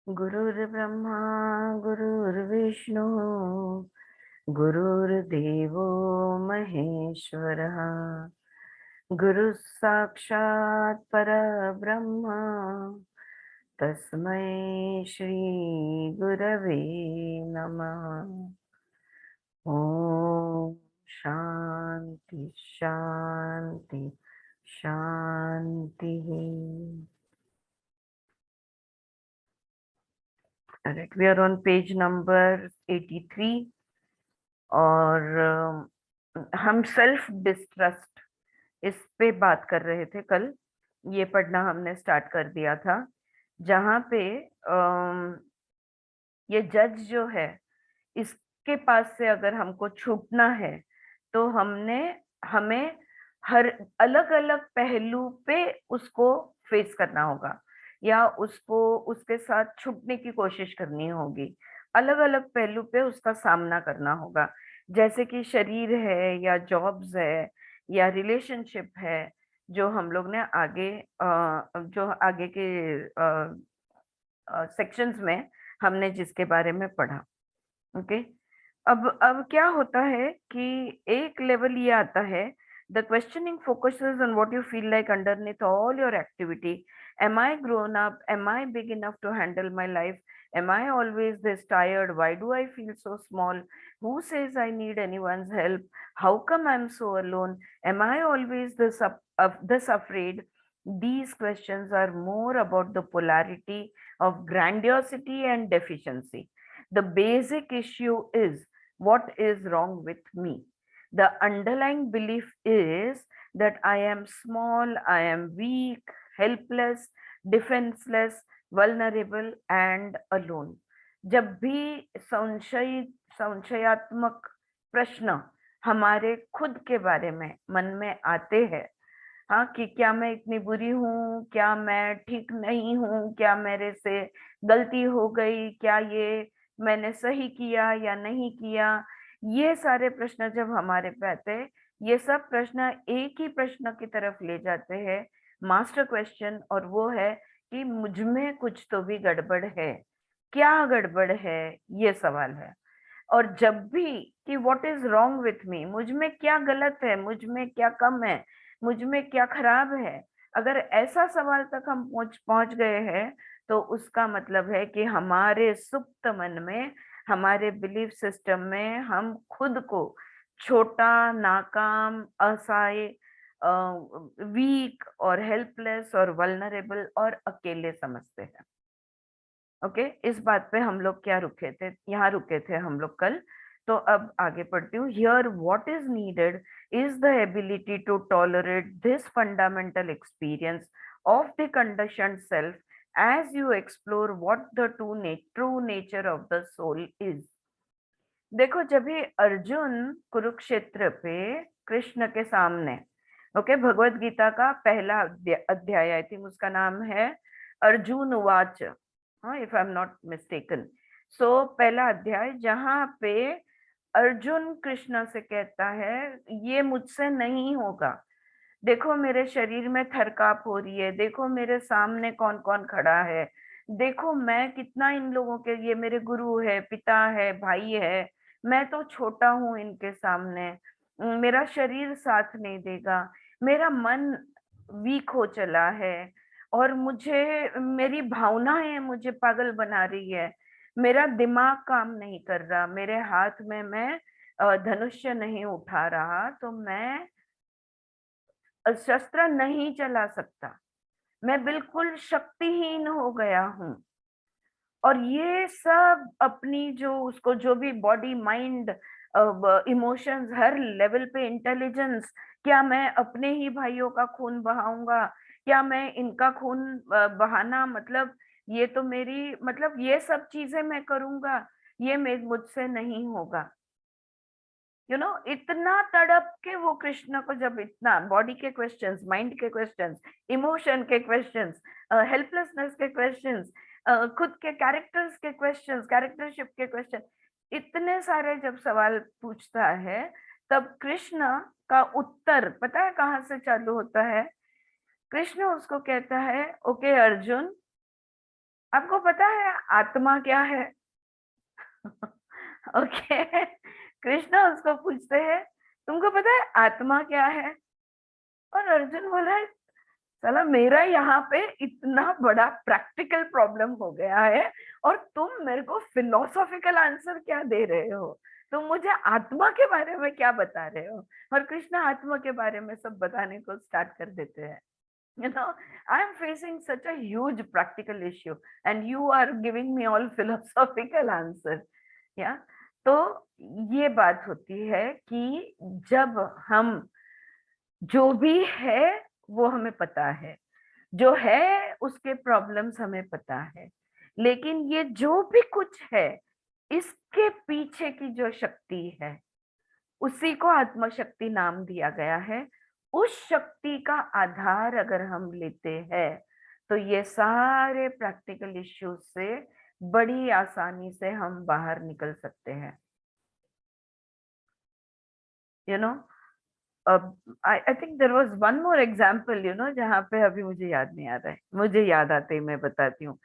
गुरुर्ब्रह्मा गुरुर्विष्णु गुरुर्देवो महेश्वरः गुरुः साक्षात् परब्रह्म तस्मै श्री गुरवे नमः। ओम शांति शांति शांति। Correct. We are on page number 83 और हम सेल्फ डिस्ट्रस्ट इस पे बात कर रहे थे कल। ये पढ़ना हमने स्टार्ट कर दिया था जहाँ पे ये जज जो है इसके पास से अगर हमको छूटना है तो हमें हर अलग अलग पहलू पे उसको फेस करना होगा या उसको उसके साथ छूटने की कोशिश करनी होगी। अलग अलग पहलू पे उसका सामना करना होगा, जैसे कि शरीर है या जॉब्स है या रिलेशनशिप है, जो हम लोग ने जो आगे के सेक्शंस में हमने जिसके बारे में पढ़ा। ओके। अब क्या होता है कि एक लेवल ये आता है, the questioning focuses on what you feel like underneath all your activity. Am I grown up? Am I big enough to handle my life? Am I always this tired? Why do I feel so small? Who says I need anyone's help? How come I am so alone? Am I always this afraid? These questions are more about the polarity of grandiosity and deficiency. The basic issue is, what is wrong with me? The underlying belief is that I am small, I am weak, helpless, defenseless, vulnerable and alone. जब भी संशयात्मक प्रश्न हमारे खुद के बारे में मन में आते हैं, हाँ, कि क्या मैं इतनी बुरी हूँ, क्या मैं ठीक नहीं हूँ, क्या मेरे से गलती हो गई, क्या ये मैंने सही किया या नहीं किया, ये सारे प्रश्न जब हमारे पे आते हैं, ये सब प्रश्न एक ही प्रश्न की तरफ ले जाते हैं, मास्टर क्वेश्चन, और वो है कि मुझ में कुछ तो भी गड़बड़ है। क्या गड़बड़ है, ये सवाल है। और जब भी कि what is wrong with me, मुझ में क्या गलत है, मुझ में क्या कम है, मुझ में क्या खराब है, अगर ऐसा सवाल तक हम पहुंच पहुंच गए हैं तो उसका मतलब है कि हमारे सुप्त मन में, हमारे बिलीफ सिस्टम में हम खुद को छोटा, नाकाम, असहाय, वीक और हेल्पलेस और वल्नरेबल और अकेले समझते हैं। ओके, इस बात पे हम लोग क्या रुके थे, यहाँ रुके थे हम लोग कल। तो अब आगे पढ़ती हूँ। Here what is needed is the ability to tolerate this fundamental experience of the conditioned self as you explore what the true nature of the soul is. देखो, जब भी अर्जुन कुरुक्षेत्र पे कृष्ण के सामने, ओके, भगवत गीता का पहला अध्याय, आई थिंक उसका नाम है अर्जुन उवाच, हाँ, if I am not mistaken. So पहला अध्याय जहाँ पे अर्जुन कृष्ण से कहता है, ये मुझसे नहीं होगा। देखो मेरे शरीर में थरकाप हो रही है, देखो मेरे सामने कौन कौन खड़ा है, देखो मैं कितना इन लोगों के, ये मेरे गुरु है, पिता है, भाई है, मैं तो छोटा हूं इनके सामने। मेरा शरीर साथ नहीं देगा, मेरा मन वीक हो चला है, और मेरी भावनाएं मुझे पागल बना रही है, मेरा दिमाग काम नहीं कर रहा, मेरे हाथ में मैं धनुष्य नहीं उठा रहा, तो मैं शस्त्र नहीं चला सकता, मैं बिल्कुल शक्तिहीन हो गया हूँ। और ये सब अपनी जो उसको जो भी बॉडी माइंड इमोशंस, हर लेवल पे इंटेलिजेंस, क्या मैं अपने ही भाइयों का खून बहाऊंगा, क्या मैं इनका खून बहाना, मतलब ये तो मेरी, मतलब ये सब चीजें मैं करूंगा, ये मुझसे नहीं होगा। इतना तड़प के वो कृष्ण को, जब इतना बॉडी के क्वेश्चंस, माइंड के क्वेश्चंस, इमोशन के क्वेश्चंस, हेल्पलेसनेस के क्वेश्चंस, खुद के कैरेक्टर्स के क्वेश्चंस, कैरेक्टरशिप के क्वेश्चन, इतने सारे जब सवाल पूछता है, तब कृष्ण का उत्तर पता है कहाँ से चालू होता है? कृष्ण उसको कहता है, ओके अर्जुन, आपको पता है आत्मा क्या है? ओके, कृष्ण उसको पूछते हैं तुमको पता है आत्मा क्या है? और अर्जुन बोला है साला मेरा यहाँ पे इतना बड़ा प्रैक्टिकल प्रॉब्लम हो गया है और तुम मेरे को फिलोसॉफिकल आंसर क्या दे रहे हो? तुम मुझे आत्मा के बारे में क्या बता रहे हो? और कृष्ण आत्मा के बारे में सब बताने को स्टार्ट कर देते हैं। you know I am facing such a huge practical issue and you are giving me all philosophical answer. या तो ये बात होती है कि जब हम जो भी है वो हमें पता है, जो है उसके प्रॉब्लम्स हमें पता है, लेकिन ये जो भी कुछ है इसके पीछे की जो शक्ति है उसी को आत्मशक्ति नाम दिया गया है। उस शक्ति का आधार अगर हम लेते हैं तो ये सारे प्रैक्टिकल इश्यूज से बड़ी आसानी से हम बाहर निकल सकते हैं। You know I think there was one more example जहाँ पे अभी मुझे याद नहीं आ रहा है, मुझे याद आते ही मैं बताती हूँ।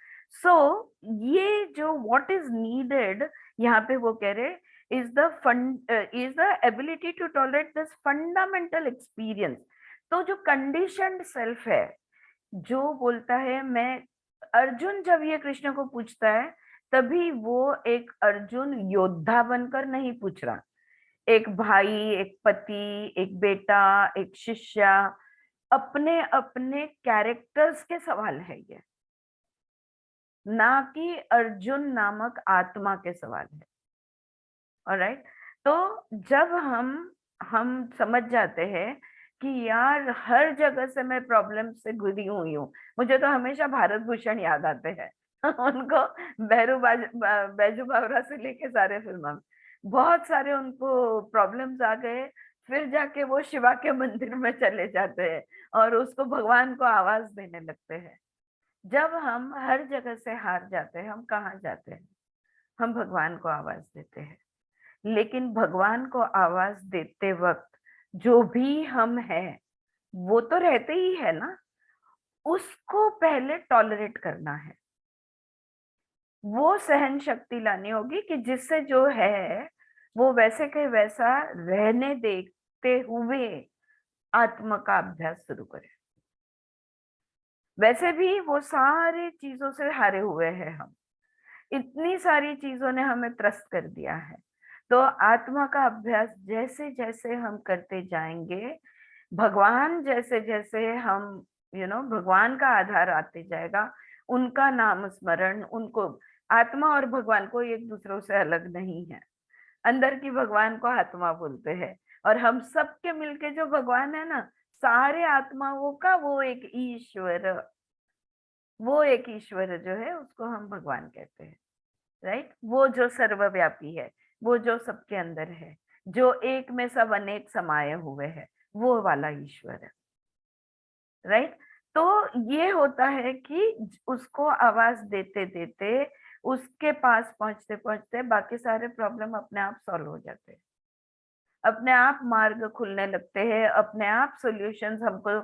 सो ये जो व्हाट इज नीडेड यहाँ पे वो कह रहे is the ability to tolerate this fundamental experience. तो जो कंडीशनड सेल्फ है जो बोलता है मैं, अर्जुन जब ये कृष्ण को पूछता है तभी वो एक अर्जुन योद्धा बनकर नहीं पूछ रहा, एक भाई, एक पति, एक बेटा, एक शिष्य, अपने अपने कैरेक्टर्स के सवाल है ये, ना कि अर्जुन नामक आत्मा के सवाल है। ऑलराइट, तो जब हम समझ जाते हैं कि यार हर जगह से मैं प्रॉब्लम से घिरी हुई हूँ। मुझे तो हमेशा भारत भूषण याद आते हैं उनको बैजू बावरा से लेके सारे फिल्मों में बहुत सारे उनको प्रॉब्लम्स आ गए, फिर जाके वो शिवा के मंदिर में चले जाते हैं और उसको भगवान को आवाज देने लगते हैं। जब हम हर जगह से हार जाते हैं हम कहाँ जाते हैं? हम भगवान को आवाज देते हैं। लेकिन भगवान को आवाज देते वक्त जो भी हम हैं वो तो रहते ही है ना, उसको पहले टॉलरेट करना है, वो सहन शक्ति लानी होगी कि जिससे जो है वो वैसे के वैसा रहने देते हुए आत्मा का अभ्यास शुरू करें। वैसे भी वो सारी चीजों से हारे हुए हैं हम, इतनी सारी चीजों ने हमें त्रस्त कर दिया है। तो आत्मा का अभ्यास जैसे जैसे हम करते जाएंगे, भगवान जैसे जैसे हम भगवान का आधार आते जाएगा, उनका नाम स्मरण, उनको आत्मा और भगवान को एक दूसरों से अलग नहीं है। अंदर की भगवान को आत्मा बोलते हैं और हम सबके मिलके जो भगवान है ना, सारे आत्माओं का वो एक ईश्वर जो है उसको हम भगवान कहते हैं। राइट, वो जो सर्वव्यापी है, वो जो सबके अंदर है, जो एक में सब अनेक समाये हुए है, वो वाला ईश्वर है। राइट, तो ये होता है कि उसको आवाज देते देते, उसके पास पहुंचते पहुंचते बाकी सारे प्रॉब्लम अपने आप सॉल्व हो जाते हैं, अपने आप मार्ग खुलने लगते हैं, अपने आप सॉल्यूशंस हमको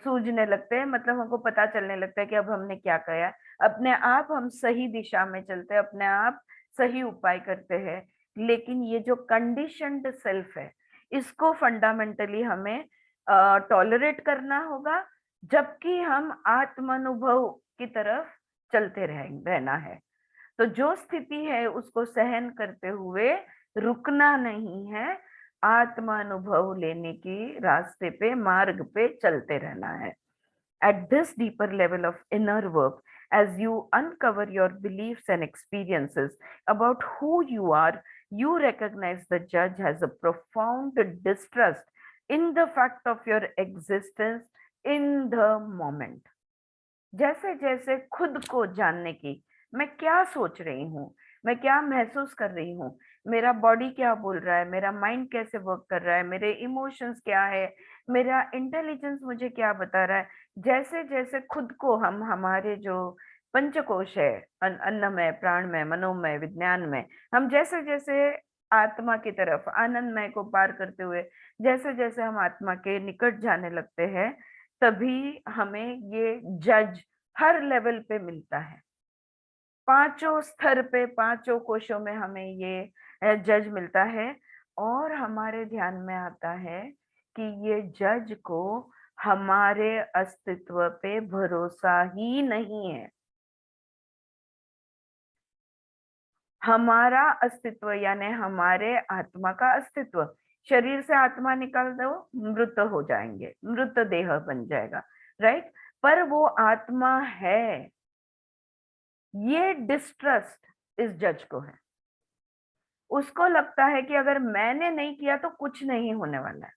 सूझने लगते हैं, मतलब हमको पता चलने लगता है कि अब हमने क्या किया। अपने आप हम सही दिशा में चलते हैं, अपने आप सही उपाय करते हैं। लेकिन ये जो कंडीशनड सेल्फ है इसको फंडामेंटली हमें टॉलरेट करना होगा, जबकि हम आत्मानुभव की तरफ चलते रहना है। तो जो स्थिति है उसको सहन करते हुए रुकना नहीं है, आत्मानुभव लेने की रास्ते पे, मार्ग पे चलते रहना है। At this deeper level of inner work, as you uncover your beliefs and experiences about who you are, you recognize the judge has a profound distrust in the fact of your existence in the moment. जैसे जैसे खुद को जानने की, मैं क्या सोच रही हूँ, मैं क्या महसूस कर रही हूँ, मेरा बॉडी क्या बोल रहा है, मेरा माइंड कैसे वर्क कर रहा है, मेरे इमोशंस क्या है, मेरा इंटेलिजेंस मुझे क्या बता रहा है, जैसे जैसे खुद को हम हमारे जो पंचकोश है, अन्नमय, प्राणमय, मनोमय, विज्ञानमय, हम जैसे जैसे आत्मा की तरफ, आनंदमय को पार करते हुए जैसे जैसे हम आत्मा के निकट जाने लगते हैं, तभी हमें ये जज हर लेवल पे मिलता है, पांचों स्तर पे, पांचों कोशों में हमें ये जज मिलता है। और हमारे ध्यान में आता है कि ये जज को हमारे अस्तित्व पे भरोसा ही नहीं है। हमारा अस्तित्व यानी हमारे आत्मा का अस्तित्व, शरीर से आत्मा निकाल दो, मृत हो जाएंगे, मृत देह बन जाएगा, राइट। पर वो आत्मा है, ये डिस्ट्रस्ट इस जज को है। उसको लगता है कि अगर मैंने नहीं किया तो कुछ नहीं होने वाला है,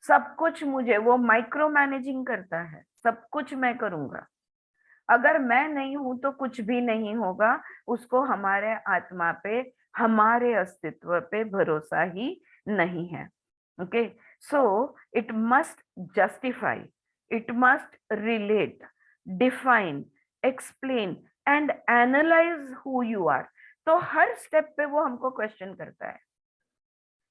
सब कुछ मुझे, वो माइक्रो मैनेजिंग करता है, सब कुछ मैं करूंगा, अगर मैं नहीं हूं तो कुछ भी नहीं होगा। उसको हमारे आत्मा पे, हमारे अस्तित्व पे भरोसा ही नहीं है। Okay, so it must justify, it must relate, define, explain and analyse who you are. तो हर स्टेप पे वो हमको क्वेश्चन करता है,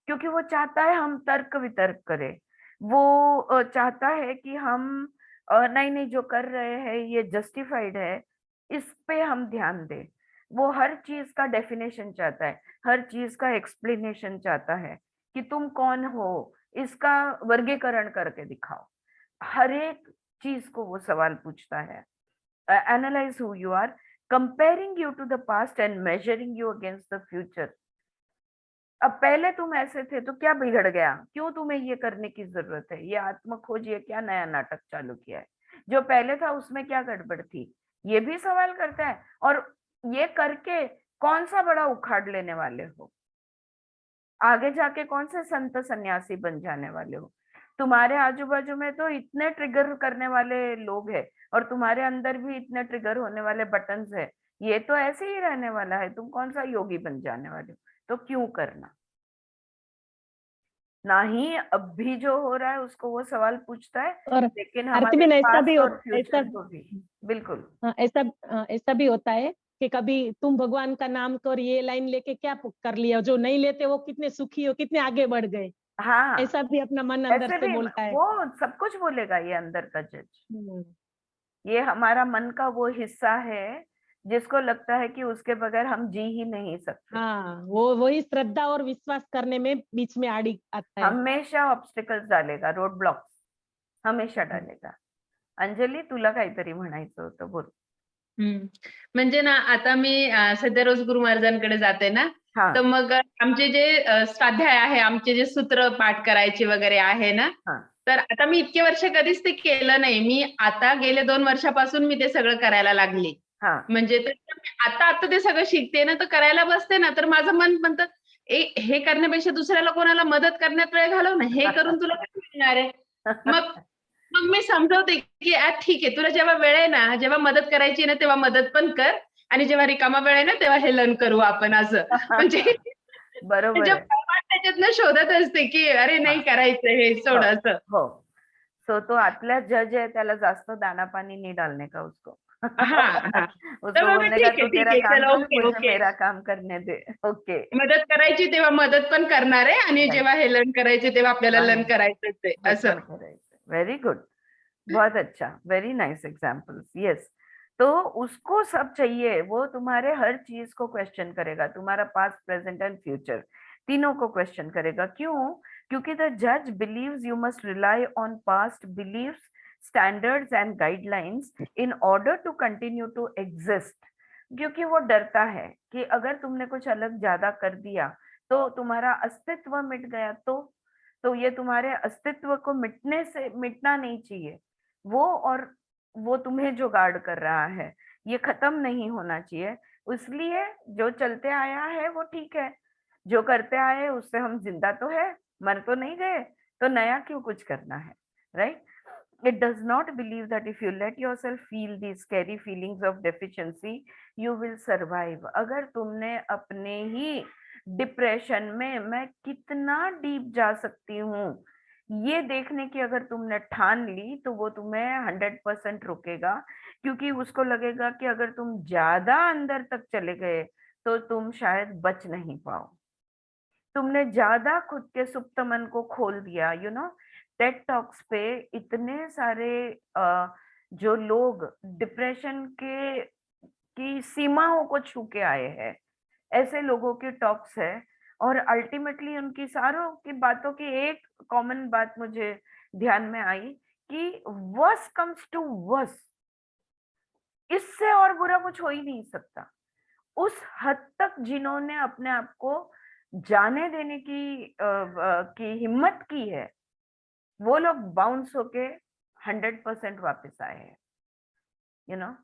क्योंकि वो चाहता है हम तर्क वितर्क करें। वो चाहता है कि हम नहीं नहीं जो कर रहे हैं ये जस्टिफाइड है, इस पे हम ध्यान दें। वो हर चीज का डेफिनेशन चाहता है, हर चीज का एक्सप्लेनेशन चाहता है कि तुम कौन हो, इसका वर्गीकरण करके दिखाओ। हर एक चीज को वो सवाल पूछता है। Analyse who you are, comparing you to the past and measuring you against the future. अब पहले तुम ऐसे थे तो क्या बिगड़ गया, क्यों तुम्हें ये करने की जरूरत है, ये आत्म खोज, ये क्या नया नाटक चालू किया है, जो पहले था उसमें क्या गड़बड़ थी, ये भी सवाल करता है। और ये करके कौन सा बड़ा उखाड़ लेने वाले हो, आगे जाके कौन से संत सन्यासी बन जाने वाले हो। तुम्हारे आजू बाजू में तो इतने ट्रिगर करने वाले लोग हैं, और तुम्हारे अंदर भी इतने ट्रिगर होने वाले बटन्स है, ये तो ऐसे ही रहने वाला है, तुम कौन सा योगी बन जाने वाले हो, तो क्यों करना। ना ही अब भी जो हो रहा है उसको वो सवाल पूछता है, और लेकिन आरती हमारे में ऐसा भी पास्ट और ऐसा फ्यूचर को भी। बिल्कुल। ऐसा ऐसा भी होता है कि कभी तुम भगवान का नाम कर ये लाइन लेके क्या कर लिया, जो नहीं लेते वो कितने सुखी हो, कितने आगे बढ़ गए। हाँ, ऐसा भी अपना मन अंदर ऐसे से भी बोलता है। वो सब कुछ बोलेगा, ये अंदर का जज, हम्म। ये हमारा मन का वो हिस्सा है जिसको लगता है कि उसके बगैर हम जी ही नहीं सकते। हाँ, वो वही श्रद्धा और विश्वास करने में बीच में आड़ी आता है। हमेशा ऑब्स्टिकल्स डालेगा, रोड ब्लॉक्स हमेशा डालेगा। अंजली, तुला काहीतरी म्हणायचं होतं, बोल. हम्म. म्हणजे ना आता मी सध्या रोज गुरु महाराजांकडे जाते ना, हाँ तर मग आमचे जे स्वाध्याय आहे, आमचे जे सूत्र पाठ करायचे वगैरे आहे ना, हाँ तर आता मी इतके वर्ष कधीच ते केलं नाही. मी आता गेले 2 वर्षापासून मी ते सगळं करायला लागले. हाँ म्हणजे आता आता ते सगळं शिकते ना, तर करायला बसते ना, तर माझं मन म्हणतं, हे करण्यापेक्षा दुसऱ्याला कोणाला मदत करण्यात वेळ घालव ना, हे करून तुला काय मिळणार आहे? मग मग मी समजावते की ठीक आहे, तुला जेव्हा वेळ आहे ना, जेव्हा मदत करायची ना तेव्हा मदत पण कर, आणि जेव्हा रिकामा वेळ आहे ना तेव्हा हे लर्न करू आपण असं. म्हणजे बरोबर म्हणजे है. त्याच्यातनं शोधत असते की अरे हाँ, नाही करायचं हे, हो सोड असं. हो. सो तो आतला जज है, त्याला जास्त दाना पानी नहीं डालने का उसको. हां, हां. तर उसको मग बोलने का तू ठीक तेरा आहे. काम चला कर, ओके, मुझे ओके. मेरा काम करने दे. ओके. मदत करायची तेव्हा मदत पण करणार आहे, आणि राइट. जेव्हा हे लर्न करायचे तेव्हा आपल्याला लर्न हाँ, करायचंच आहे हे असं. पण करायचं. व्हेरी गुड, बहुत अच्छा, वेरी नाइस एग्जाम्पल्स, यस। तो उसको सब चाहिए, वो तुम्हारे हर चीज को क्वेश्चन करेगा, तुम्हारा पास्ट, प्रेजेंट एंड फ्यूचर तीनों को क्वेश्चन करेगा। क्यों? क्योंकि द जज believes you must rely on past beliefs, standards and guidelines in order to continue to exist. क्योंकि वो डरता है कि अगर तुमने कुछ अलग ज्यादा कर दिया तो तुम्हारा अस्तित्व मिट गया, तो ये तुम्हारे अस्तित्व को मिटने से मिटना नहीं चाहिए वो, और वो तुम्हें जो गार्ड कर रहा है ये खत्म नहीं होना चाहिए। इसलिए जो चलते आया है वो ठीक है, जो करते आए उससे हम जिंदा तो है, मर तो नहीं गए, तो नया क्यों कुछ करना है, right. It does not believe that if you let yourself feel these scary feelings of deficiency, you will survive. अगर तुमने अपने ही डिप्रेशन में मैं कितना डीप जा सकती हूँ ये देखने की अगर तुमने ठान ली, तो वो तुम्हें 100% रोकेगा, क्योंकि उसको लगेगा कि अगर तुम ज्यादा अंदर तक चले गए तो तुम शायद बच नहीं पाओ, तुमने ज्यादा खुद के सुप्त मन को खोल दिया। टेड टॉक्स पे इतने सारे जो लोग डिप्रेशन के की सीमाओं को छू के आए हैं, ऐसे लोगों की टॉक्स है। और अल्टीमेटली उनकी सारों की बातों की एक कॉमन बात मुझे ध्यान में आई कि वर्स कम्स टू वर्स, इससे और बुरा कुछ हो ही नहीं सकता। उस हद तक जिन्होंने अपने आप को जाने देने की हिम्मत की है, वो लोग बाउंस होके 100% वापस आए हैं, यू नो।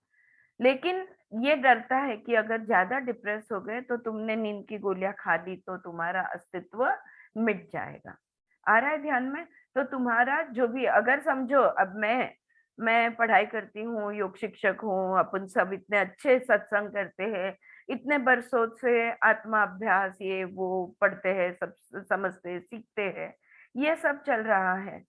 लेकिन ये डरता है कि अगर ज्यादा डिप्रेस हो गए तो तुमने नींद की गोलियां खा ली तो तुम्हारा अस्तित्व मिट जाएगा। आ रहा है ध्यान में? तो तुम्हारा जो भी, अगर समझो अब मैं पढ़ाई करती हूँ, योग शिक्षक हूँ, अपन सब इतने अच्छे सत्संग करते हैं, इतने बरसों से आत्मा अभ्यास ये वो पढ़ते हैं, सब समझते सीखते हैं, ये सब चल रहा है।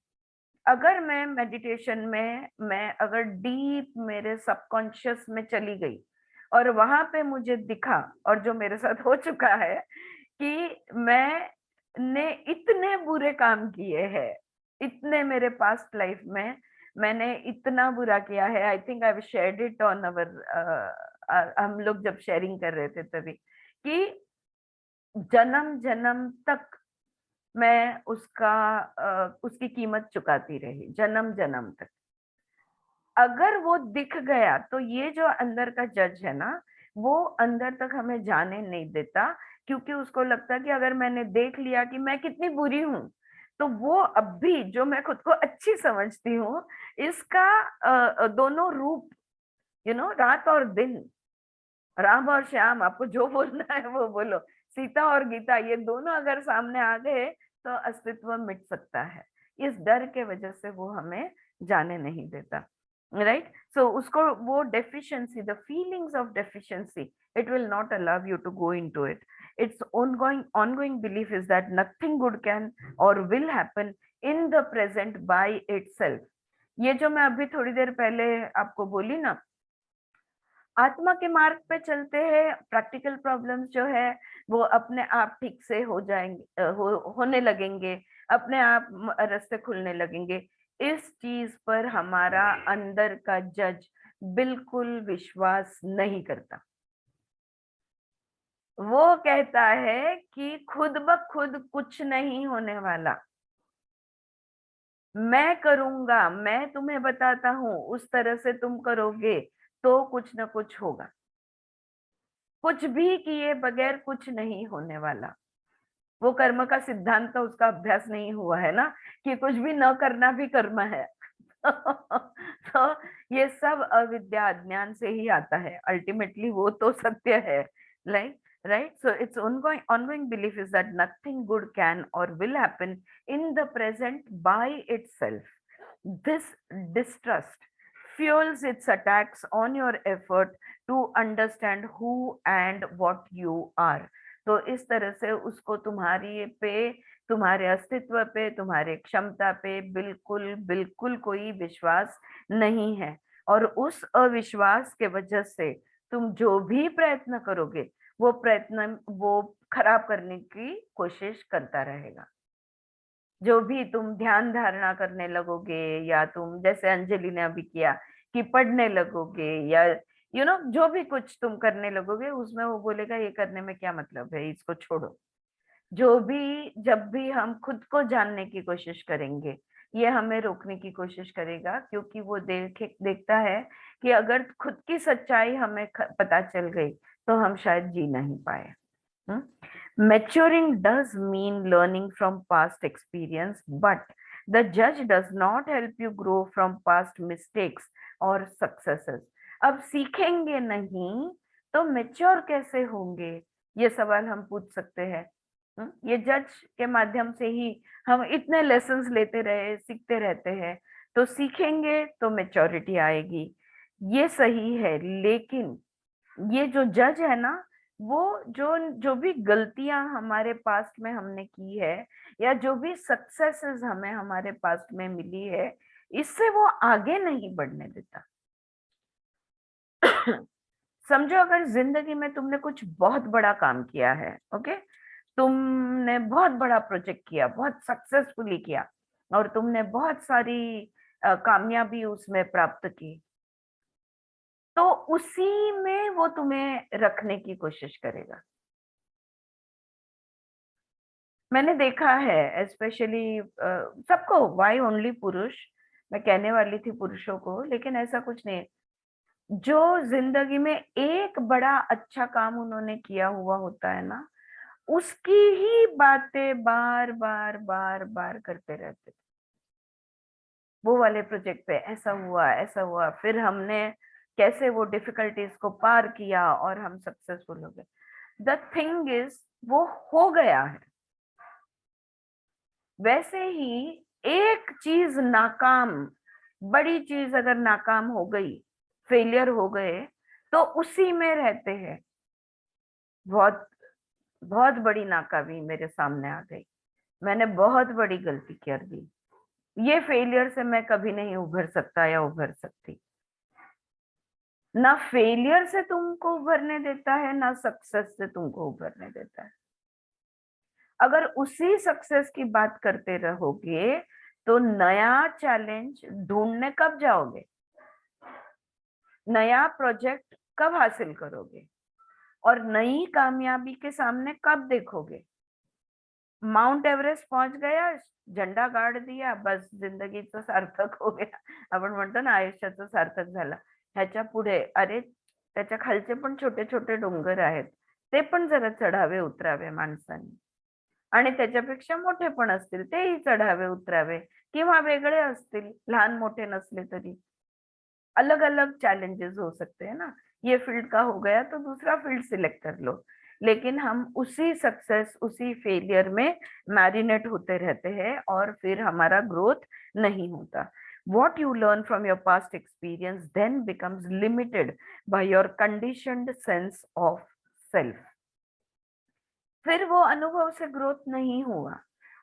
अगर मैं मेडिटेशन में मैं अगर डीप मेरे सबकॉन्शियस में चली गई और वहां पे मुझे दिखा, और जो मेरे साथ हो चुका है कि मैंने इतने बुरे काम किए हैं, इतने मेरे पास्ट लाइफ में मैंने इतना बुरा किया है। I think I shared it on our, हम लोग जब शेयरिंग कर रहे थे तभी, कि जन्म जन्म तक मैं उसकी कीमत चुकाती रही, जन्म जन्म तक। अगर वो दिख गया तो ये जो अंदर का जज है ना, वो अंदर तक हमें जाने नहीं देता, क्योंकि उसको लगता कि अगर मैंने देख लिया कि मैं कितनी बुरी हूं, तो वो अब भी जो मैं खुद को अच्छी समझती हूँ, इसका दोनों रूप, रात और दिन, राम और श्याम, आपको जो बोलना है वो बोलो, सीता और गीता, ये दोनों अगर सामने आ गए तो अस्तित्व मिट सकता है। इस डर के वजह से वो हमें जाने नहीं देता, राइट? सो उसको वो deficiency, the feelings of deficiency, it will not allow you to go into it. Its ongoing belief is that nothing good can or will happen in the present by itself. ये जो मैं अभी थोड़ी देर पहले आपको बोली ना, आत्मा के मार्ग पे चलते हैं, प्रैक्टिकल प्रॉब्लम्स जो है वो अपने आप ठीक से हो जाएंगे, होने लगेंगे, अपने आप रास्ते खुलने लगेंगे। इस चीज पर हमारा अंदर का जज बिल्कुल विश्वास नहीं करता। वो कहता है कि खुद ब खुद कुछ नहीं होने वाला, मैं करूंगा, मैं तुम्हें बताता हूं, उस तरह से तुम करोगे तो कुछ ना कुछ होगा। कुछ भी किए बगैर कुछ नहीं होने वाला। वो कर्म का सिद्धांत का उसका अभ्यास नहीं हुआ है ना, कि कुछ भी न करना भी कर्म है। तो ये सब अविद्या अज्ञान से ही आता है, अल्टीमेटली वो तो सत्य है, right? So its ongoing belief is that nothing good can or will happen in the present by itself. This distrust fuels its attacks on your effort to understand who and what you are. तो इस तरह से उसको तुम्हारे अस्तित्व पे, तुम्हारे क्षमता पे बिल्कुल बिल्कुल कोई विश्वास नहीं है। और उस अविश्वास के वजह से तुम जो भी प्रयत्न करोगे, वो प्रयत्न वो खराब करने की कोशिश करता रहेगा। जो भी तुम ध्यान धारणा करने लगोगे, या तुम जैसे अंजलि ने अभी किया कि पढ़ने लगोगे, या जो भी कुछ तुम करने लगोगे, उसमें वो बोलेगा ये करने में क्या मतलब है, इसको छोड़ो। जब भी हम खुद को जानने की कोशिश करेंगे, ये हमें रोकने की कोशिश करेगा, क्योंकि वो देखता है कि अगर खुद की सच्चाई हमें पता चल गई तो हम शायद जी नहीं पाए। Maturing does mean learning from past experience, but the judge does not help you grow from past mistakes or successes. अब सीखेंगे नहीं तो मैच्योर कैसे होंगे, ये सवाल हम पूछ सकते हैं। ये जज के माध्यम से ही हम इतने लेसन्स लेते रहे, सीखते रहते हैं, तो सीखेंगे तो मैच्योरिटी आएगी, ये सही है। लेकिन ये जो जज है ना, वो जो भी गलतियां हमारे पास्ट में हमने की है, या जो भी सक्सेसेस हमें हमारे पास्ट में मिली है, इससे वो आगे नहीं बढ़ने देता। समझो अगर जिंदगी में तुमने कुछ बहुत बड़ा काम किया है, ओके, तुमने बहुत बड़ा प्रोजेक्ट किया, बहुत सक्सेसफुली किया, और तुमने बहुत सारी कामयाबी उसमें प्राप्त की, तो उसी में वो तुम्हें रखने की कोशिश करेगा। मैंने देखा है स्पेशली सबको, वाई ओनली पुरुष, मैं कहने वाली थी पुरुषों को, लेकिन ऐसा कुछ नहीं है। जो जिंदगी में एक बड़ा अच्छा काम उन्होंने किया हुआ होता है ना, उसकी ही बातें बार बार बार बार करते रहते थे। वो वाले प्रोजेक्ट पे ऐसा हुआ, ऐसा हुआ, फिर हमने कैसे वो डिफिकल्टीज को पार किया और हम सक्सेसफुल हो गए। द थिंग इज, वो हो गया है। वैसे ही एक चीज नाकाम, बड़ी चीज अगर नाकाम हो गई, फेलियर हो गए, तो उसी में रहते हैं। बहुत बहुत बड़ी नाकामी मेरे सामने आ गई, मैंने बहुत बड़ी गलती कर दी, ये फेलियर से मैं कभी नहीं उभर सकता या उभर सकती। ना फेलियर से तुमको उभरने देता है, ना सक्सेस से तुमको उभरने देता है। अगर उसी सक्सेस की बात करते रहोगे तो नया चैलेंज ढूंढने कब जाओगे, नया प्रोजेक्ट कब हासिल करोगे, और नई कामयाबी के सामने कब देखोगे। माउंट एव्हरेस्ट पहुंच गया, झंडा गाड़ दिया, बस जिंदगीचं सार्थक हो गया, आपण म्हणतो ना आयुष्याचं सार्थक झालं। ह्याच्या पुढे अरे त्याच्या खालचे पण छोटे छोटे डोंगर आहेत, ते पण जरा चढावे उतरावे माणसांनी, आणि त्याच्यापेक्षा मोठे पण असतील, तेही चढावे उतरावे, किंवा वेगळे असतील, लहान मोठे नसले तरी अलग अलग चैलेंजेस हो सकते हैं ना। ये फील्ड का हो गया तो दूसरा फील्ड सिलेक्ट कर लो, लेकिन हम उसी सक्सेस उसी फेलियर में मैरिनेट होते रहते हैं और फिर हमारा ग्रोथ नहीं होता। What you learn from your past experience then becomes limited by your conditioned sense of self। फिर वो अनुभव से ग्रोथ नहीं हुआ,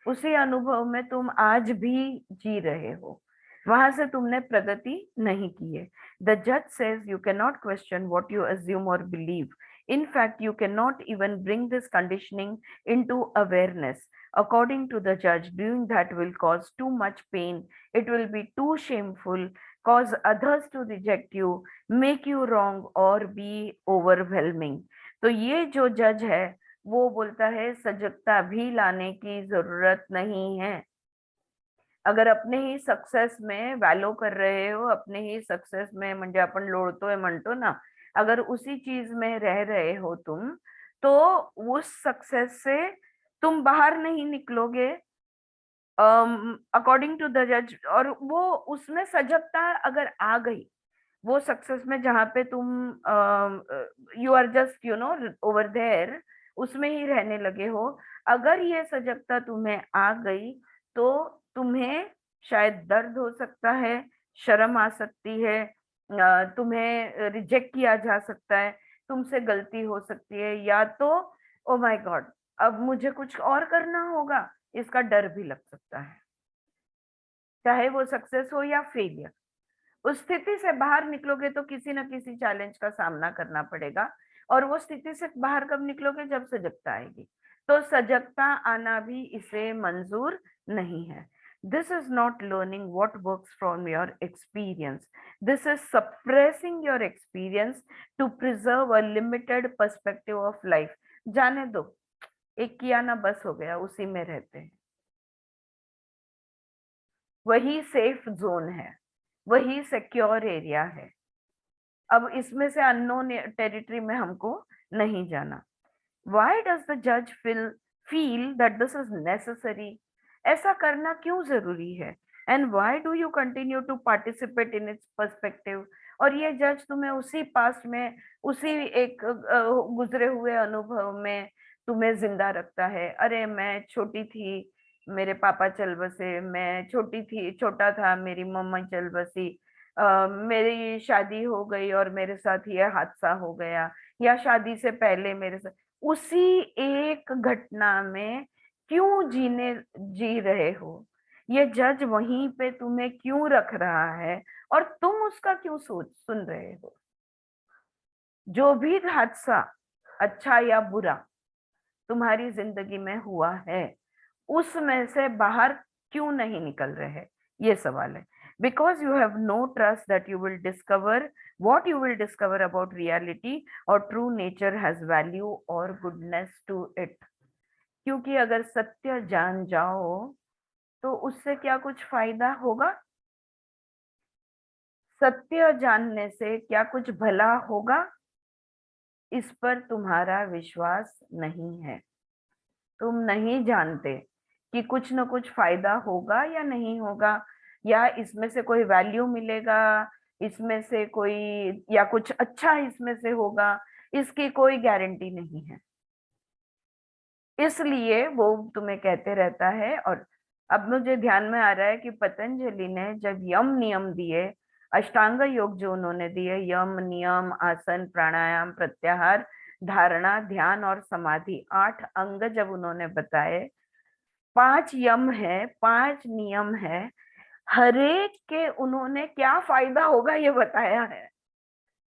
उसी अनुभव में तुम आज भी जी रहे हो, वहां से तुमने प्रगति नहीं की है। द जज says you can not question what you assume और believe, in fact you cannot even bring this conditioning into awareness। According to the judge, doing that will cause too much pain, it will be too shameful, cause others to reject you, make you wrong or be overwhelming। तो ये जो जज है वो बोलता है सजगता भी लाने की जरूरत नहीं है। अगर अपने ही सक्सेस में वॅल्यू कर रहे हो, अपने ही सक्सेस में म्हणजे आपण लोळतोय म्हणतो ना, अगर उसी चीज में रह रहे हो तुम, तो उस सक्सेस से तुम बाहर नहीं निकलोगे अकॉर्डिंग टू द जज। और वो उसमें सजगता अगर आ गई, वो सक्सेस में जहां पे तुम you are just you know over there, उसमें ही रहने लगे हो, अगर ये सजगता तुम्हें आ गई तो तुम्हें शायद दर्द हो सकता है, शर्म आ सकती है, तुम्हें रिजेक्ट किया जा सकता है, तुमसे गलती हो सकती है, या तो ओ माय गॉड अब मुझे कुछ और करना होगा, इसका डर भी लग सकता है, चाहे वो सक्सेस हो या फेलियर। उस स्थिति से बाहर निकलोगे तो किसी न किसी चैलेंज का सामना करना पड़ेगा, और वो स्थिति से बाहर कब निकलोगे, जब सजगता आएगी। तो सजगता आना भी इसे मंजूर नहीं है। This is not learning what works from your experience, this is suppressing your experience to preserve a limited perspective of life. जाने दो, एक किया ना बस हो गया, उसी में रहते हैं, वही सेफ जोन है, वही सिक्योर एरिया है। अब इसमें से अननोन टेरिटरी में हमको नहीं जाना। वाई डज द जज feel that this is necessary, ऐसा करना क्यों जरूरी है, and why do you continue to participate in its perspective. और ये जज तुम्हें उसी पास्ट में, उसी एक गुजरे हुए अनुभव में तुम्हें जिंदा रखता है। अरे मैं छोटी थी, मेरे पापा चल बसे, मैं छोटी थी, छोटा था, मेरी मम्मा चल बसी, मेरी शादी हो गई और मेरे साथ ये हादसा हो गया, या शादी से पहले मेरे साथ, उसी एक घटना में क्यों जी रहे हो, ये जज वहीं पे तुम्हें क्यों रख रहा है, और तुम उसका क्यों सुन रहे हो। जो भी हादसा अच्छा या बुरा तुम्हारी जिंदगी में हुआ है, उसमें से बाहर क्यों नहीं निकल रहे, ये सवाल है। because you have no trust that you will discover what you will discover about reality or true nature has value or goodness to it. क्योंकि अगर सत्य जान जाओ तो उससे क्या कुछ फायदा होगा? सत्य जानने से क्या कुछ भला होगा? इस पर तुम्हारा विश्वास नहीं है। तुम नहीं जानते कि कुछ न कुछ फायदा होगा या नहीं होगा, या इसमें से कोई वैल्यू मिलेगा, इसमें से कोई या कुछ अच्छा इसमें से होगा, इसकी कोई गारंटी नहीं है। इसलिए वो तुम्हें कहते रहता है। और अब मुझे ध्यान में आ रहा है कि पतंजलि ने जब यम नियम दिए, अष्टांग योग जो उन्होंने दिए, यम नियम, आसन, प्राणायाम, प्रत्याहार, धारणा, ध्यान और समाधि, 8 अंग जब उन्होंने बताए, 5 यम है, 5 नियम है, हरेक के उन्होंने क्या फायदा होगा ये बताया है।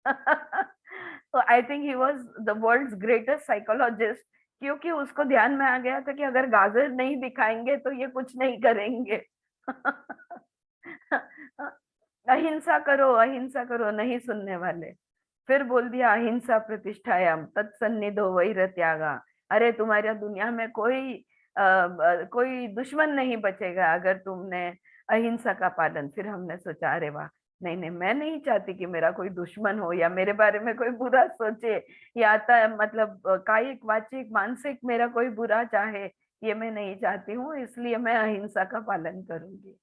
तो I think he was the world's greatest psychologist, क्योंकि उसको ध्यान में आ गया था कि अगर गाजर नहीं दिखाएंगे तो ये कुछ नहीं करेंगे। अहिंसा करो, अहिंसा करो, नहीं सुनने वाले। फिर बोल दिया अहिंसा प्रतिष्ठायाम तत्सन्निधो वैर त्यागा। अरे तुम्हारे दुनिया में कोई दुश्मन नहीं बचेगा अगर तुमने अहिंसा का पालन। फिर हमने सोचा अरे वाह, नहीं नहीं, मैं नहीं चाहती कि मेरा कोई दुश्मन हो या मेरे बारे में कोई बुरा सोचे, या मतलब कायिक, वाचिक, मानसिक मेरा कोई बुरा चाहे, ये मैं नहीं चाहती हूँ, इसलिए मैं अहिंसा का पालन करूंगी।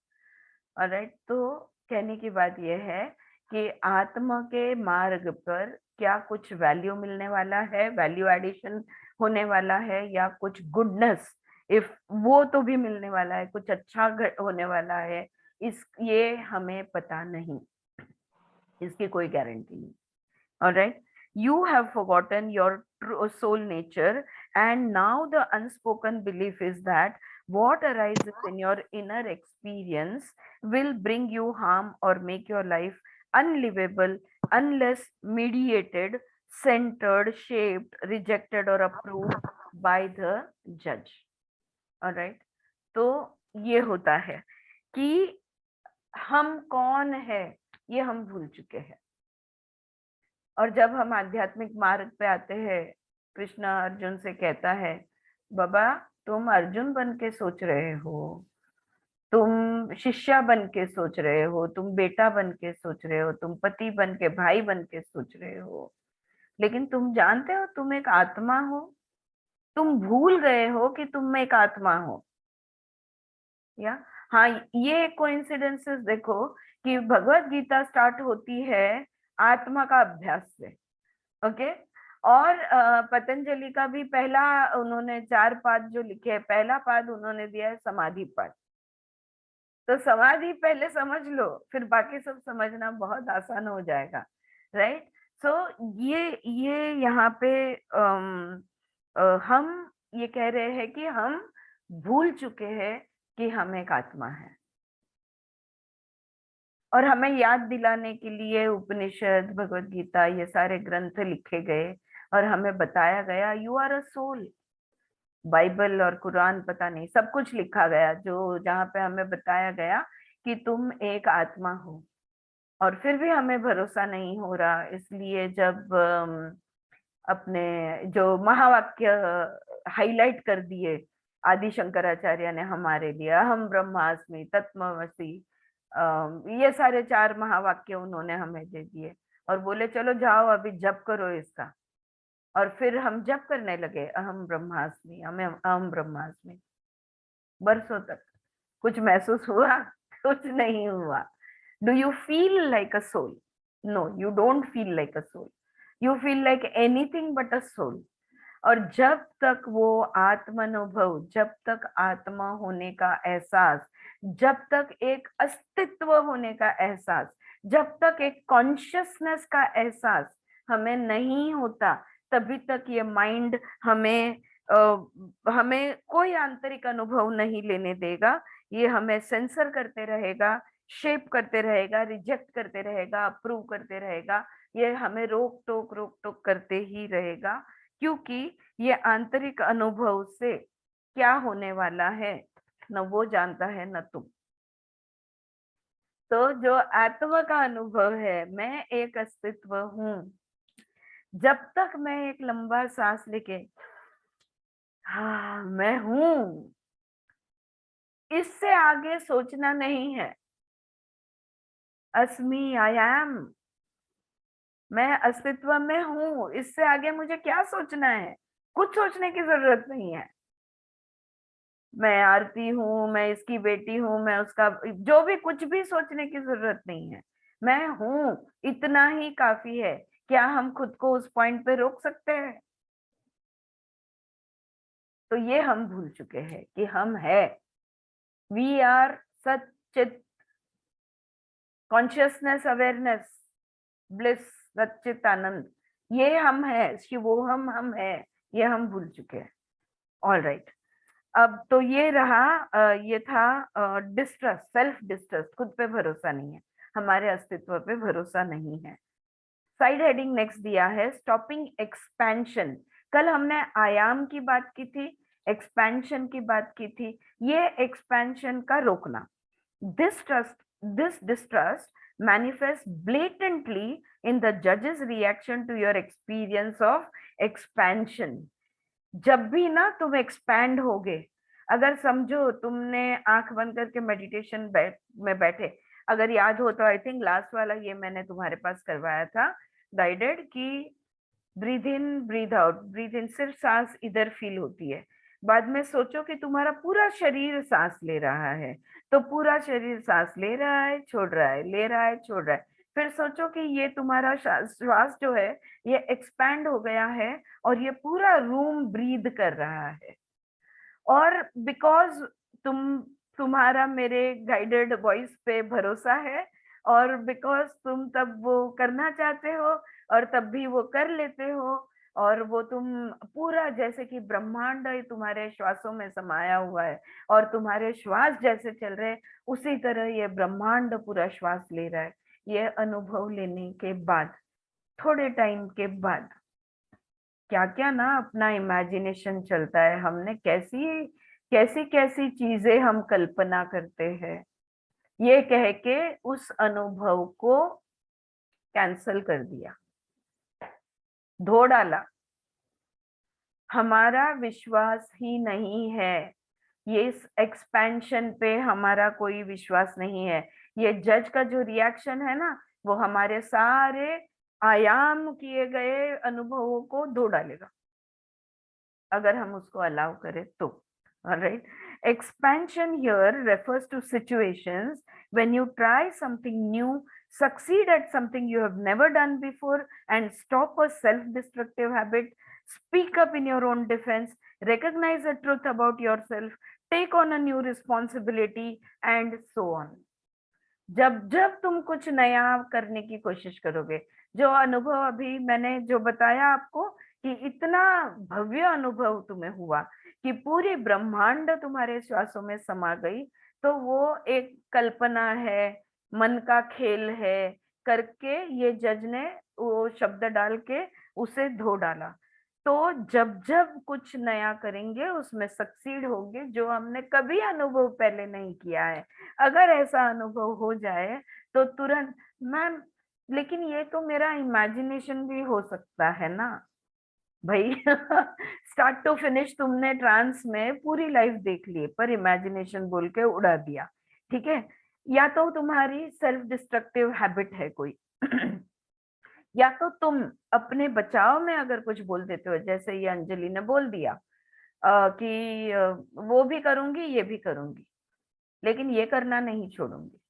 ऑलराइट, तो कहने की बात यह है कि आत्मा के मार्ग पर क्या कुछ वैल्यू मिलने वाला है, वैल्यू एडिशन होने वाला है, या कुछ गुडनेस इफ वो तो भी मिलने वाला है, कुछ अच्छा होने वाला है, ये हमें पता नहीं, इसकी कोई गारंटी नहीं। Alright, you have forgotten your true soul nature, and now the unspoken belief is that what arises in your inner experience will bring you harm or make your life unlivable unless mediated, centered, shaped, rejected or approved by the judge. Alright, तो ये होता है कि हम कौन है ये हम भूल चुके हैं। और जब हम आध्यात्मिक मार्ग पे आते हैं, कृष्ण अर्जुन से कहता है, बाबा तुम अर्जुन बन के सोच रहे हो, तुम शिष्या बन के सोच रहे हो, तुम बेटा बन के सोच रहे हो, तुम पति बन के, भाई बन के सोच रहे हो, लेकिन तुम जानते हो तुम एक आत्मा हो। तुम भूल गए हो कि तुम एक आत्मा हो। या हाँ, ये कोइंसिडेंसेस देखो कि भगवत गीता स्टार्ट होती है आत्मा का अभ्यास से। ओके, और पतंजलि का भी पहला उन्होंने 4 पाद जो लिखे हैं, पहला पाद उन्होंने दिया है समाधि पाद। तो समाधि पहले समझ लो, फिर बाकी सब समझना बहुत आसान हो जाएगा। राइट, सो ये यहाँ पे हम ये कह रहे हैं कि हम भूल चुके हैं कि हम एक आत्मा है, और हमें याद दिलाने के लिए उपनिषद, भगवत गीता, ये सारे ग्रंथ लिखे गए और हमें बताया गया you are a soul. Bible और कुरान, पता नहीं, सब कुछ लिखा गया जो जहाँ पे हमें बताया गया कि तुम एक आत्मा हो। और फिर भी हमें भरोसा नहीं हो रहा, इसलिए जब अपने जो महावाक्य हाईलाइट कर दिए आदि शंकराचार्य ने हमारे लिए, अहम ब्रह्मास्मि, तत्त्वमसि, ये सारे 4 महावाक्य उन्होंने हमें दे दिए और बोले चलो जाओ अभी जप करो इसका। और फिर हम जप करने लगे, अहम ब्रह्मास्मि, हमें अहम ब्रह्मास्मि। बरसों तक कुछ महसूस हुआ? कुछ नहीं हुआ। Do you feel like a soul? No, you don't feel like a soul, you feel like anything but a soul. और जब तक वो आत्मानुभव, जब तक आत्मा होने का एहसास, जब तक एक अस्तित्व होने का एहसास, जब तक एक कॉन्शियसनेस का एहसास हमें नहीं होता, तभी तक ये माइंड हमें कोई आंतरिक अनुभव नहीं लेने देगा। ये हमें सेंसर करते रहेगा, शेप करते रहेगा, रिजेक्ट करते रहेगा, अप्रूव करते रहेगा। ये हमें रोक टोक करते ही रहेगा, क्योंकि ये आंतरिक अनुभव से क्या होने वाला है न वो जानता है न तुम। तो जो आत्मा का अनुभव है, मैं एक अस्तित्व हूँ, जब तक मैं एक लंबा सांस लेके हाँ मैं हूँ, इससे आगे सोचना नहीं है। अस्मि, आई एम, मैं अस्तित्व में हूँ, इससे आगे मुझे क्या सोचना है? कुछ सोचने की जरूरत नहीं है। मैं आरती हूँ, मैं इसकी बेटी हूँ, मैं उसका, जो भी, कुछ भी सोचने की जरूरत नहीं है। मैं हूँ, इतना ही काफी है। क्या हम खुद को उस पॉइंट पे रोक सकते हैं? तो ये हम भूल चुके हैं कि हम है। वी आर सच्चित, कॉन्शियसनेस, अवेयरनेस, ब्लिस, सच्चित आनंद, ये हम है। शिवोहम हम है, ये हम भूल चुके हैं। ऑल राइट, अब तो ये रहा, ये था डिस्ट्रस्ट, सेल्फ डिस्ट्रस्ट, खुद पे भरोसा नहीं है, हमारे अस्तित्व पे भरोसा नहीं है। साइड हेडिंग नेक्स्ट दिया है, स्टॉपिंग एक्सपेंशन। कल हमने आयाम की बात की थी, एक्सपेंशन की बात की थी, ये एक्सपेंशन का रोकना। This distrust manifests blatantly in the judge's reaction to your experience of expansion. जब भी ना तुम एक्सपैंड होगे, अगर समझो तुमने आंख बंद करके मेडिटेशन में बैठे, अगर याद हो तो, आई थिंक लास्ट वाला ये मैंने तुम्हारे पास करवाया था गाइडेड, कि ब्रीथ इन ब्रीथ आउट, ब्रीथ इन सिर्फ सांस इधर फील होती है, बाद में सोचो कि तुम्हारा पूरा शरीर सांस ले रहा है, तो पूरा शरीर सांस ले रहा है, छोड़ रहा है, ले रहा है, छोड़ रहा है। फिर सोचो कि ये तुम्हारा श्वास जो है ये एक्सपैंड हो गया है और ये पूरा रूम ब्रीद कर रहा है। और बिकॉज तुम्हारा मेरे गाइडेड वॉइस पे भरोसा है, और बिकॉज तुम तब वो करना चाहते हो और तब भी वो कर लेते हो, और वो तुम पूरा, जैसे कि ब्रह्मांड तुम्हारे श्वासों में समाया हुआ है और तुम्हारे श्वास जैसे चल रहे हैं उसी तरह ये ब्रह्मांड पूरा श्वास ले रहा है। ये अनुभव लेने के बाद, थोड़े टाइम के बाद, क्या क्या ना अपना इमेजिनेशन चलता है, हमने कैसी कैसी कैसी चीजें हम कल्पना करते हैं, ये कह के उस अनुभव को कैंसल कर दिया, धो डाला। हमारा विश्वास ही नहीं है, ये इस एक्सपेंशन पे हमारा कोई विश्वास नहीं है। ये जज का जो रिएक्शन है ना, वो हमारे सारे आयाम किए गए अनुभवों को धो डालेगा, अगर हम उसको अलाउ करें तो। Alright, expansion here refers to situations when you try something new, succeed at something you have never done before, and stop a self-destructive habit, speak up in your own defense, recognize the truth about yourself, take on a new responsibility, and so on. जब जब तुम कुछ नया करने की कोशिश करोगे, जो अनुभव अभी मैंने जो बताया आपको, कि इतना भव्य अनुभव तुम्हें हुआ कि पूरी ब्रह्मांड तुम्हारे श्वासों में समा गई, तो वो एक कल्पना है, मन का खेल है करके ये जज ने वो शब्द डाल के उसे धो डाला। तो जब जब कुछ नया करेंगे उसमें सक्सीड होंगे, जो हमने कभी अनुभव पहले नहीं किया है। अगर ऐसा अनुभव हो जाए तो तुरंत, मैम लेकिन ये तो मेरा इमेजिनेशन भी हो सकता है ना भाई। स्टार्ट टू फिनिश तुमने ट्रांस में पूरी लाइफ देख ली, पर इमेजिनेशन बोल के उड़ा दिया, ठीक है? या तो तुम्हारी सेल्फ डिस्ट्रक्टिव हैबिट है कोई, या तो तुम अपने बचाव में अगर कुछ बोल देते हो, जैसे ये अंजलि ने बोल दिया कि वो भी करूंगी, ये भी करूंगी, लेकिन ये करना नहीं छोड़ूंगी,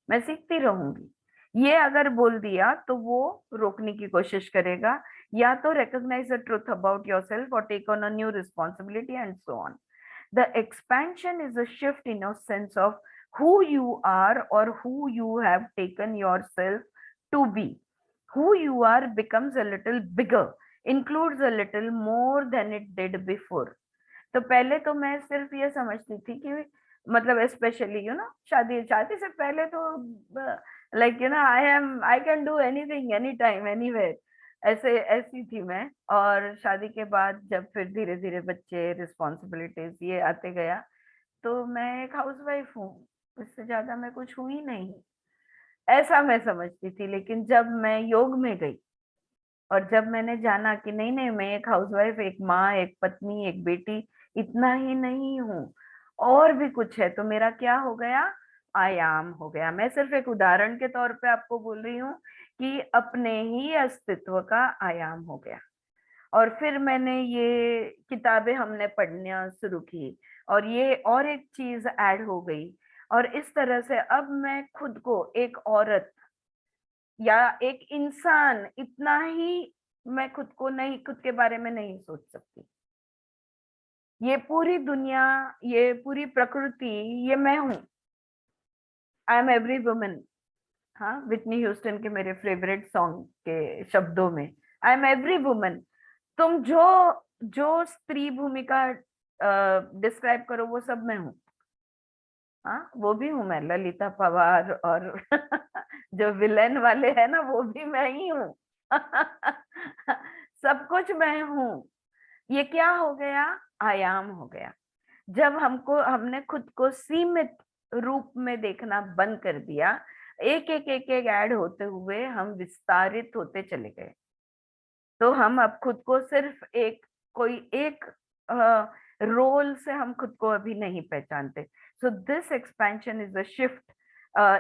मैं सीखती रहूंगी, ये अगर बोल दिया तो वो रोकने की कोशिश करेगा। या तो recognize the truth about yourself or take on a new responsibility and so on. The expansion is a shift in your sense of who you are or who you have taken yourself to be. Who you are becomes a little bigger, includes a little more than it did before. तो पहले तो मैं सिर्फ ये समझती थी कि मतलब स्पेशली शादी शादी से पहले तो like I can do anything any time anywhere, ऐसे ऐसी थी मैं। और शादी के बाद जब फिर धीरे धीरे बच्चे, रिस्पॉन्सिबिलिटीज ये आते गया, तो मैं एक हाउसवाइफ हूँ, इससे ज्यादा मैं कुछ हुई नहीं। ऐसा मैं समझती थी। लेकिन जब मैं योग में गई और जब मैंने जाना कि नहीं नहीं, मैं एक हाउसवाइफ, एक माँ, एक पत्नी, एक बेटी इतना ही नहीं हूँ, और भी कुछ है, तो मेरा क्या हो गया, आयाम हो गया। मैं सिर्फ एक उदाहरण के तौर पे आपको बोल रही हूँ कि अपने ही अस्तित्व का आयाम हो गया। और फिर मैंने ये किताबें हमने पढ़ना शुरू की, और ये और एक चीज ऐड हो गई, और इस तरह से अब मैं खुद को एक औरत या एक इंसान इतना ही, मैं खुद को नहीं, खुद के बारे में नहीं सोच सकती। ये पूरी दुनिया, ये पूरी प्रकृति, ये मैं हूं। I am every woman. हाँ, विटनी ह्यूस्टन के मेरे फेवरेट सॉन्ग के शब्दों में, आई एम एवरी वुमन। तुम जो जो स्त्री भूमिका डिस्क्राइब करो वो सब मैं हूँ। हाँ, वो भी हूँ मैं, ललिता पवार, और जो विलेन वाले हैं ना वो भी मैं ही हूँ। सब कुछ मैं हूँ। ये क्या हो गया, आयाम हो गया। जब हमने खुद को सीमित रूप में देखना बंद कर दिया, एक एक एक एक ऐड होते हुए हम विस्तारित होते चले गए। तो हम अब खुद को सिर्फ कोई एक रोल से हम खुद को अभी नहीं पहचानते। So this expansion is a shift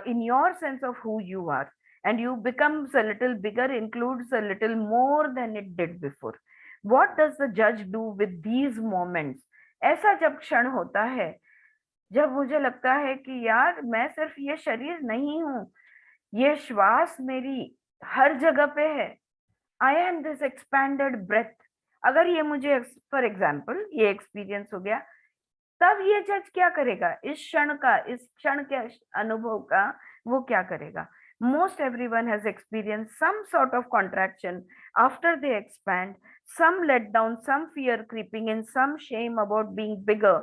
in your sense of who you are, and you becomes a little bigger, includes a little more than it did before. What does the judge do with these moments? ऐसा जब क्षण होता है, जब मुझे लगता है कि यार मैं सिर्फ ये शरीर नहीं हूं, ये श्वास मेरी हर जगह पे है, I am this expanded breath. अगर ये मुझे फॉर एग्जाम्पल ये एक्सपीरियंस हो गया, तब ये जज क्या करेगा, इस क्षण के अनुभव का वो क्या करेगा। Most everyone has experienced some sort of contraction after they expand, some letdown, some fear creeping in, some shame about being bigger,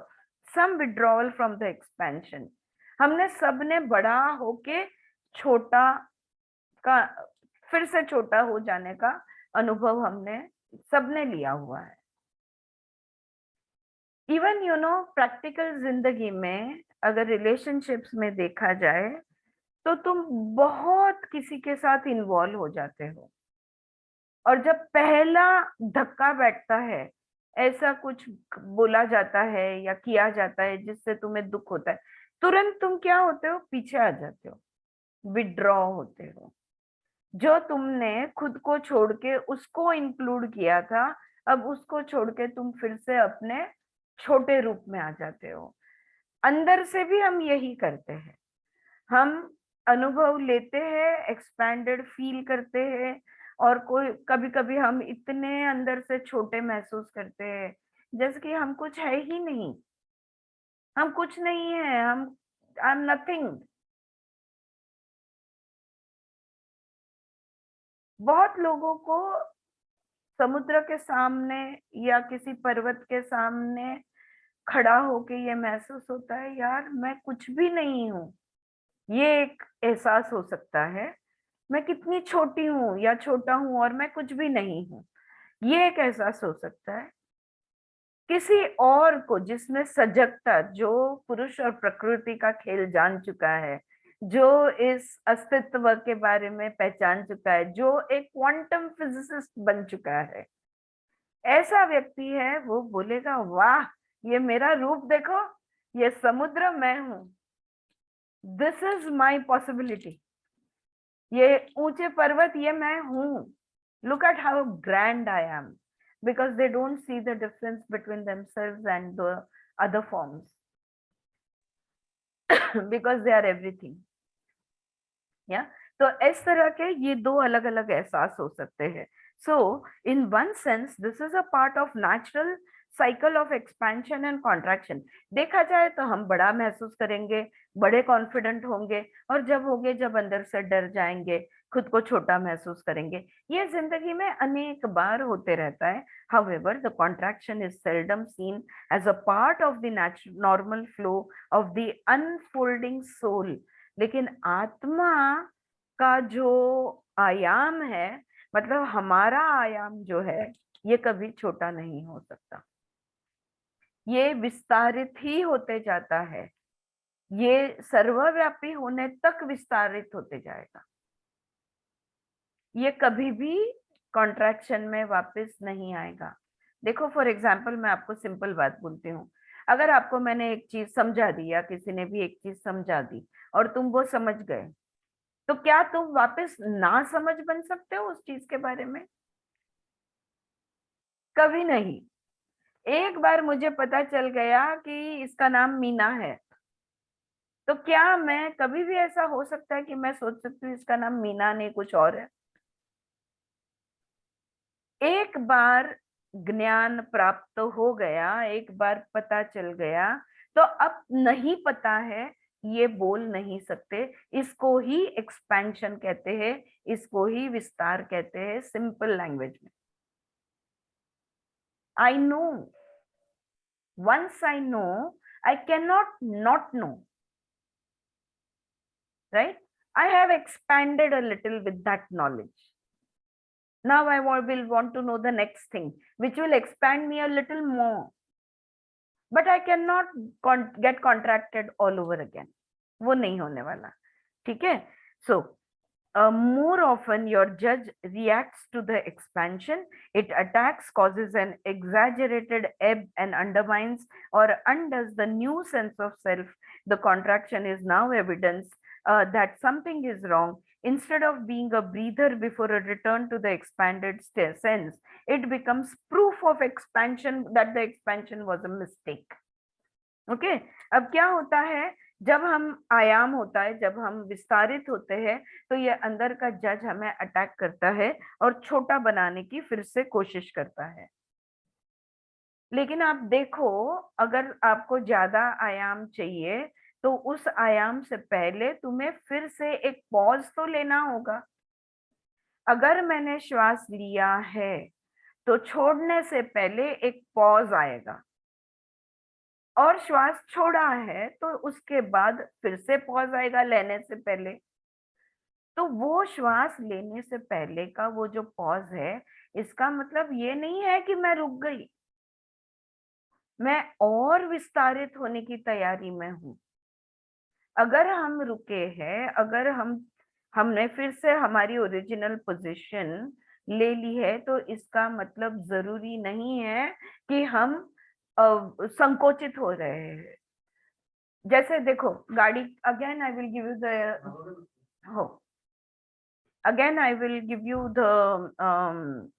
some withdrawal from the expansion. हमने सबने बड़ा होके छोटा का, फिर से छोटा हो जाने का अनुभव हमने सबने लिया हुआ है। इवन प्रैक्टिकल जिंदगी में अगर रिलेशनशिप्स में देखा जाए तो तुम बहुत किसी के साथ इन्वॉल्व हो जाते हो, और जब पहला धक्का बैठता है, ऐसा कुछ बोला जाता है या किया जाता है जिससे तुम्हें दुख होता है, तुरंत तुम क्या होते हो, पीछे आ जाते हो, विड्रॉ होते हो। जो तुमने खुद को छोड़ के उसको इंक्लूड किया था, अब उसको छोड़ के तुम फिर से अपने छोटे रूप में आ जाते हो। अंदर से भी हम यही करते हैं, हम अनुभव लेते हैं, एक्सपैंडेड फील करते हैं, और कोई कभी कभी हम इतने अंदर से छोटे महसूस करते हैं जैसे कि हम कुछ है ही नहीं, हम कुछ नहीं है, हम आई एम नथिंग। बहुत लोगों को समुद्र के सामने या किसी पर्वत के सामने खड़ा होके ये महसूस होता है, यार मैं कुछ भी नहीं हूँ। ये एक एहसास हो सकता है, मैं कितनी छोटी हूँ या छोटा हूँ और मैं कुछ भी नहीं हूँ। ये एक एहसास हो सकता है। किसी और को जिसमें सजगता, जो पुरुष और प्रकृति का खेल जान चुका है, जो इस अस्तित्व के बारे में पहचान चुका है, जो एक क्वांटम फिजिसिस्ट बन चुका है, ऐसा व्यक्ति है, वो बोलेगा वाह, ये मेरा रूप देखो, ये समुद्र मैं हूं, दिस इज माई पॉसिबिलिटी। ये ऊंचे पर्वत ये मैं हूं, look at how grand I am, because they don't see the difference between themselves and the other forms, because they are everything. या तो इस तरह के ये दो अलग अलग एहसास हो सकते हैं। So in one sense this is a part of natural cycle of expansion and contraction. देखा जाए तो हम बड़ा महसूस करेंगे, बड़े कॉन्फिडेंट होंगे, और जब होंगे, जब अंदर से डर जाएंगे, खुद को छोटा महसूस करेंगे। ये जिंदगी में अनेक बार होते रहता है। However, the contraction is seldom seen as a part of the normal flow of the unfolding soul. लेकिन आत्मा का जो आयाम है, मतलब हमारा आयाम जो है, ये कभी छोटा नहीं हो सकता, ये विस्तारित ही होते जाता है। ये सर्वव्यापी होने तक विस्तारित होते जाएगा, ये कभी भी कॉन्ट्रैक्शन में वापस नहीं आएगा। देखो फॉर एग्जाम्पल मैं आपको सिंपल बात बोलती हूँ, अगर आपको मैंने एक चीज समझा दी या किसी ने भी एक चीज समझा दी और तुम वो समझ गए, तो क्या तुम वापस ना समझ बन सकते हो उस चीज के बारे में? कभी नहीं। एक बार मुझे पता चल गया कि इसका नाम मीना है, तो क्या मैं कभी भी ऐसा हो सकता है कि मैं सोच सकती हूँ इसका नाम मीना नहीं कुछ और है? एक बार ज्ञान प्राप्त हो गया, एक बार पता चल गया, तो अब नहीं पता है ये बोल नहीं सकते। इसको ही एक्सपेंशन कहते हैं, इसको ही विस्तार कहते हैं सिंपल लैंग्वेज में। I know, once I know, I can not know, right? I have expanded a little with that knowledge. Now I will want to know the next thing, which will expand me a little more. But I cannot get contracted all over again. वो नहीं होने वाला, ठीक है? So, more often your judge reacts to the expansion. It attacks, causes an exaggerated ebb and undermines or undoes the new sense of self. The contraction is now evidence that something is wrong. Instead of being a breather before a return to the expanded sense, it becomes proof of expansion, that the expansion was a mistake. Okay अब क्या होता है, जब हम आयाम होता है, जब हम विस्तारित होते हैं, तो ये अंदर का जज हमें अटैक करता है और छोटा बनाने की फिर से कोशिश करता है। लेकिन आप देखो, अगर आपको ज्यादा आयाम चाहिए तो उस आयाम से पहले तुम्हें फिर से एक पॉज तो लेना होगा। अगर मैंने श्वास लिया है तो छोड़ने से पहले एक पॉज आएगा, और श्वास छोड़ा है तो उसके बाद फिर से पॉज आएगा लेने से पहले। तो वो श्वास लेने से पहले का वो जो पॉज है, इसका मतलब ये नहीं है कि मैं रुक गई, मैं और विस्तारित होने की तैयारी में हूं। अगर हम रुके हैं, अगर हमने फिर से हमारी ओरिजिनल पोजीशन ले ली है, तो इसका मतलब जरूरी नहीं है कि हम संकोचित हो रहे हैं। जैसे देखो गाड़ी, again I will give you the हो again I will give you the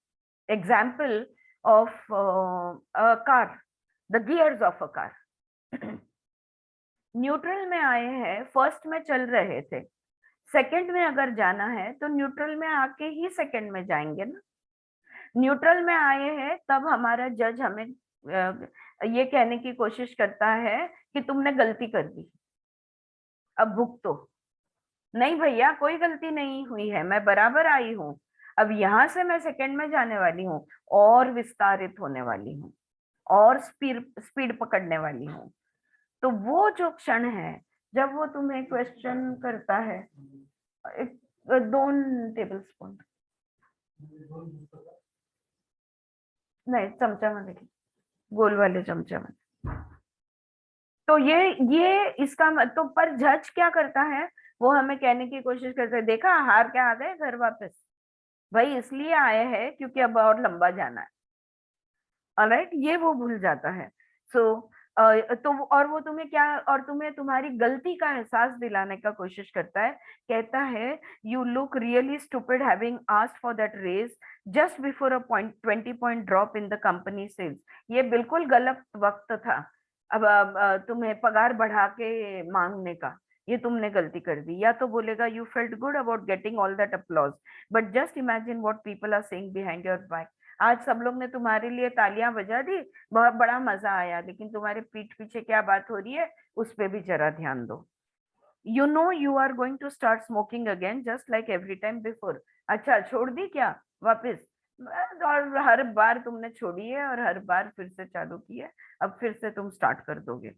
example of a car, the gears of a car. Neutral में आए हैं, फर्स्ट में चल रहे थे, सेकंड में अगर जाना है तो न्यूट्रल में आके ही सेकंड में जाएंगे ना। न्यूट्रल में आए हैं तब हमारा जज हमें ये कहने की कोशिश करता है कि तुमने गलती कर दी, अब भुगतो। नहीं भैया, कोई गलती नहीं हुई है, मैं बराबर आई हूँ। अब यहाँ से मैं सेकंड में जाने वाली हूँ और विस्तारित होने वाली हूँ और स्पीड पकड़ने वाली हूँ। तो वो जो क्षण है जब वो तुम्हें क्वेश्चन करता है, 2 टेबल स्पून नहीं, चमचा में देखिए, गोल वाले चमचा में। तो ये इसका तो पर जज क्या करता है, वो हमें कहने की कोशिश करते हैं, देखा हार के आ गए घर वापस, भाई इसलिए आए हैं क्योंकि अब और लंबा जाना है। ऑलराइट, ये वो भूल जाता है। सो तो और वो तुम्हें क्या, और तुम्हें तुम्हारी गलती का एहसास दिलाने का कोशिश करता है। कहता है you look really stupid having asked for that raise just before a 20 point drop in the company sales. ये बिल्कुल गलत वक्त था अब तुम्हें पगार बढ़ा के मांगने का, ये तुमने गलती कर दी। या तो बोलेगा you felt good about getting all that applause, but just imagine what people are saying behind your back. आज सब लोग ने तुम्हारे लिए तालियां बजा दी, बहुत बड़ा मजा आया, लेकिन तुम्हारे पीठ पीछे क्या बात हो रही है उस पे भी जरा ध्यान दो। You know you are going to start smoking again just like every time before. अच्छा, छोड़ दी क्या वापस? और हर बार तुमने छोड़ी है और हर बार फिर से चालू की है, अब फिर से तुम स्टार्ट कर दोगे।